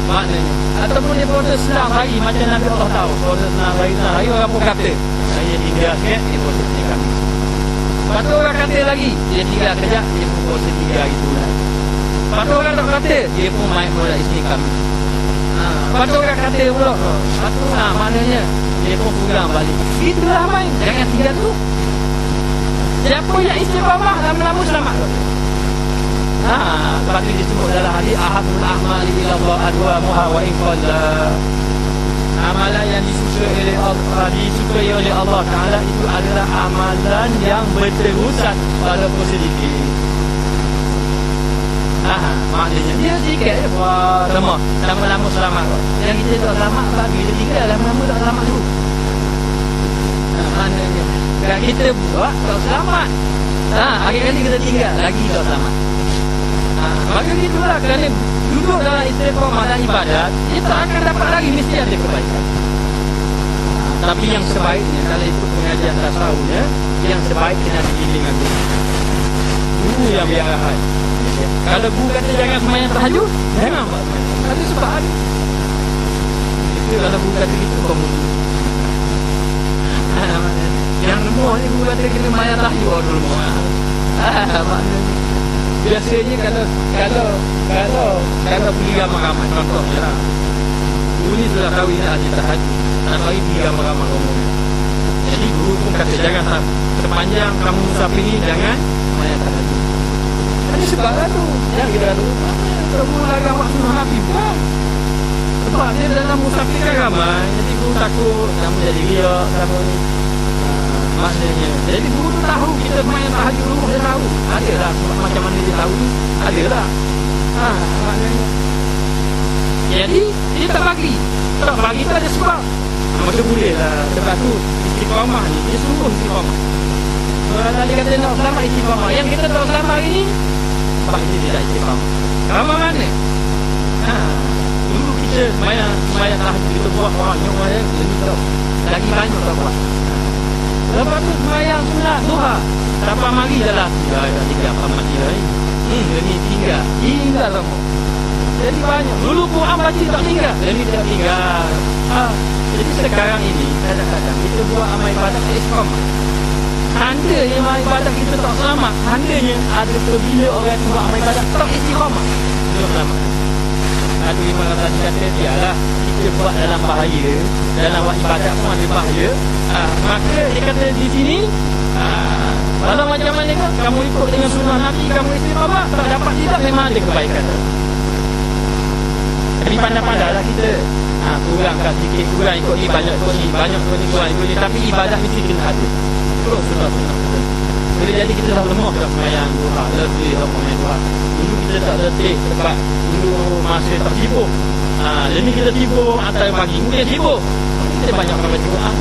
maknanya, ataupun dia puasa senang hari macam Nabi Allah tahu. Puasa senang hari orang pun kata saya tinggal sikit, dia puasa 3 kali. Lepas tu orang kata lagi, dia tinggal kejap, dia pun puasa 3 hari bulan. Lepas tu orang tak kata, dia pun main bola isteri kami. Lepas tu orang kata pula, lepas tu maknanya dia pun pulang balik. Itulah main, jangan tinggal tu. Siapa yang istiqamah lama-lama selamat. Lepas tu disebut dalam hadis, ahabul a'mali ila Allah adwamuha wa in qalla. Amalan yang disukai oleh Allah Ta'ala itu adalah amalan yang berterusan walaupun sedikit. Maknanya dia sedikit je buat lama-lama selamat. Yang kita tak selamat, bagi kita tinggal lama-lama tak selamat dulu. Maknanya kalau kita buat tak selamat, akhir-akhir kita tinggal lagi tak selamat. Maka itulah, kerana duduk dalam istiqamah dan ibadat, dia tak akan dapat lagi, mesti ada kebaikan. Tapi yang sebaiknya, kalau ikut pengajian tasawufnya, yang sebaik kena dipilih dengan guru yang biarahan. Kalau guru kata jangan sembahyang tahajud, jangan buat sembahyang. Ada sebab ada. Itu kalau guru kata gitu, kamu yang lemah ni guru kata kena sembahyang tahajud, orang lemah. Maknanya biasanya kalau pergi ramai-ramai, contohnya lah, guru ni sudah tahu ini ahli tahajud, tak tahu pergi ramai-ramai rombongan. Jadi Guru pun kata jangan sepanjang kamu musafir ini jangan semayang tahajud. Ada sebablah tu. Yang kita tu kamu larang waktu Nabi bukan. Sebab dia dalam musafir kan ramai. Jadi guru takut kamu jadi riak kamu ni. Maknanya jadi guru tu tahu kita semayang tahajud dulu. Dia tahu. Ada lah macam mana dia tahu ni. Ada lah. Maknanya jadi dia tak bagi. Tak bagi tu ada sebab. Maka boleh lah. Sebab tu istiqamah ni dia sungguh istiqamah. Kalau tadi kata nak selamat istiqamah, yang kita tak selamat hari ni sebab kita tidak istiqamah. Ramai mana? Dulu kita semayang tahajud kita buat banyak lagi banyak tak buat. Lepas tu semayang sunat duha sampai mari dah lah dah 3 mati lah ni. Ini tinggal semua. Jadi banyak. Dulu Quran baca tak tinggal. Jadi tak tinggal. Jadi sekarang ini kadang-kadang kita buat amal ibadat tak istiqamah. Tandanya amal ibadat kita tak selamat. Tandanya ada bila orang tu buat amal ibadat tak istiqamah. Belum selamat. Ada lima tadi kata dialah kita buat dalam bahaya, dalam buat ibadat pun ada bahaya. Maka dia kata di sini kalau macam mana kamu ikut dengan sunnah Nabi, kamu istiqamah, tak dapat tidak memang ada kebaikan. Jadi pandai-pandailah kita kurangkan sikit, kurang ikut ni, banyak ikut ni, banyak ikut ni, kurang ikut ni. Tapi ibadah mesti kena ada. Terus sunnah-sunnah. Boleh jadi kita dah lemah dah semayang duha, lebih dah semayang duha. Dulu kita tak letih sebab dulu masa tak sibuk. Jadi kita sibuk antara pagi, mungkin sibuk. Kita banyak baca Quran.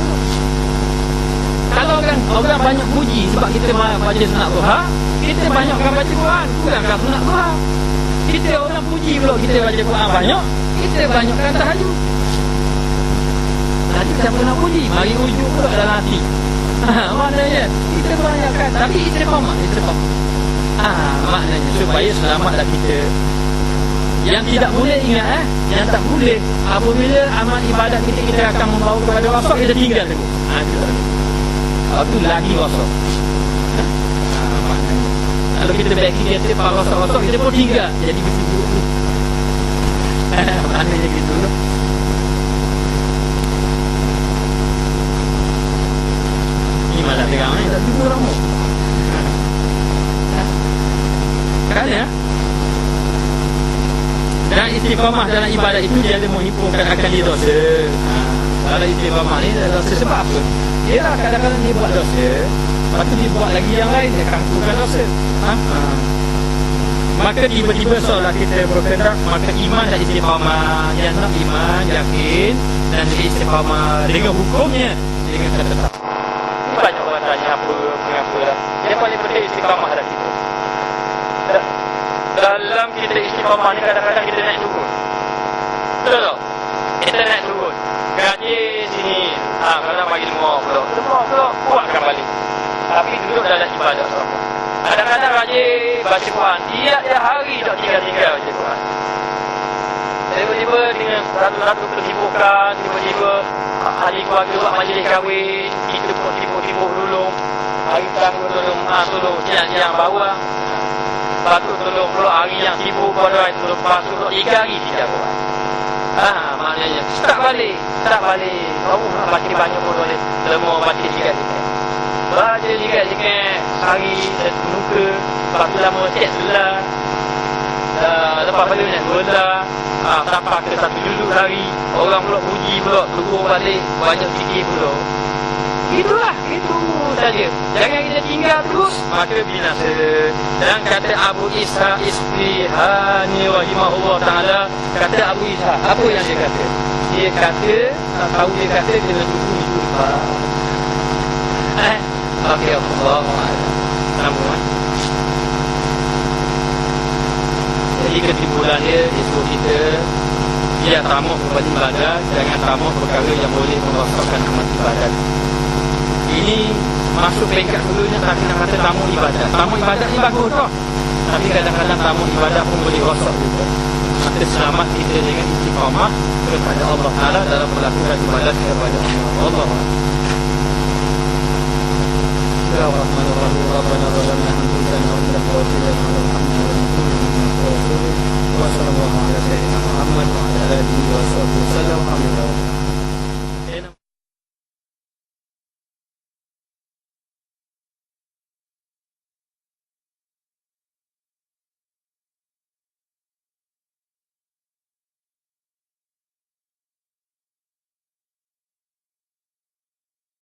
Kalau kan orang banyak puji sebab kita baca sunat duha, kita banyakkan baca Quran, kurangkan sunat duha. Kita orang puji pula kita baca Quran banyak, kita banyakkan tahajud. Tahajud siapa nak puji? Mari ujuk pula dalam hati. Maknanya kita banyakkan, tapi istiqamah. Maknanya supaya selamatlah kita. Yang tidak boleh ingat yang tak boleh apabila amal ibadat kita akan membawa kepada rosak, kita tinggal dulu. Itu lagi rosak. Kalau kita bagi kita rosak-rosak, kita pun tinggal. Jadi begitu dulu. Maknanya gitu. Ini malah terang ni, tak cuba orang mu. Kan ya? Dan istiqamah dalam ibadat itu dia ada menghimpunkan akan dia dosa. Kalau istiqamah ni dia dosa sebab apa? Dia lah kadang-kadang dia buat dosa, lepas tu dia buat lagi yang lain, dia kangkukan dosa. Maka tiba-tiba seolah kita berkendak, maka iman dan istiqamah. Yang nak iman, yakin dan istiqamah dengan hukumnya, dengan tetap. Banyak orang tanya apa, mengapa lah. Yang paling penting istiqamah dah kita. Dalam kita istiqamah ni kadang-kadang kita naik turun. Betul tak? Kita naik turun. Gaji sini, kadang bagi lemah pula, kuatkan balik. Tapi duduk dalam ibadat sama. Kadang-kadang gaji baca Quran, tiap-tiap hari tak tinggal-tinggal baca Quran. Tiba-tiba dengan satu-satu kesibukan, tiba-tiba ahli keluarga buat majlis kahwin, kita pun sibuk-sibuk dulu. Hari pertama tolong siang-siang bawah. Lepas tu tolong pula hari yang sibuk pada hari tu, lepas tu 3 hari tidak buat. Maknanya start balik. Baca banyak pun boleh. Lemah baca sikit. Baca sikit hari satu muka. Lepas tu lama cek sebelah. Lepas balik banyak sebelah. Sampai ke satu judul hari. Orang pula puji pula, turun balik banyak sikit pula. Itulah, itu saja. Jangan kita tinggal terus, maka binasa. Dan kata Abu Ishaq Isfihani rahimahullah ta'ala, kata Abu Ishaq, apa yang dia kata? Dia kata, dia kata kena tunggu itu. Okey, Allah sambung. Jadi kesimpulan dia suruh kita biar tamak kepada ibadah, jangan tamak perkara yang boleh merosakkan amal ibadat. Ini masuk peringkat dulunya, tapi nak kata tamu ibadat. Tamu ibadat ni bagus tau, tapi kadang-kadang tamu ibadat pun boleh rosak juga. Maka selamat kita dengan istiqamah kepada Allah Ta'ala dalam melakukan ibadat kepada Allah. Bismillahirrahmanirrahim. Rabbana zalamna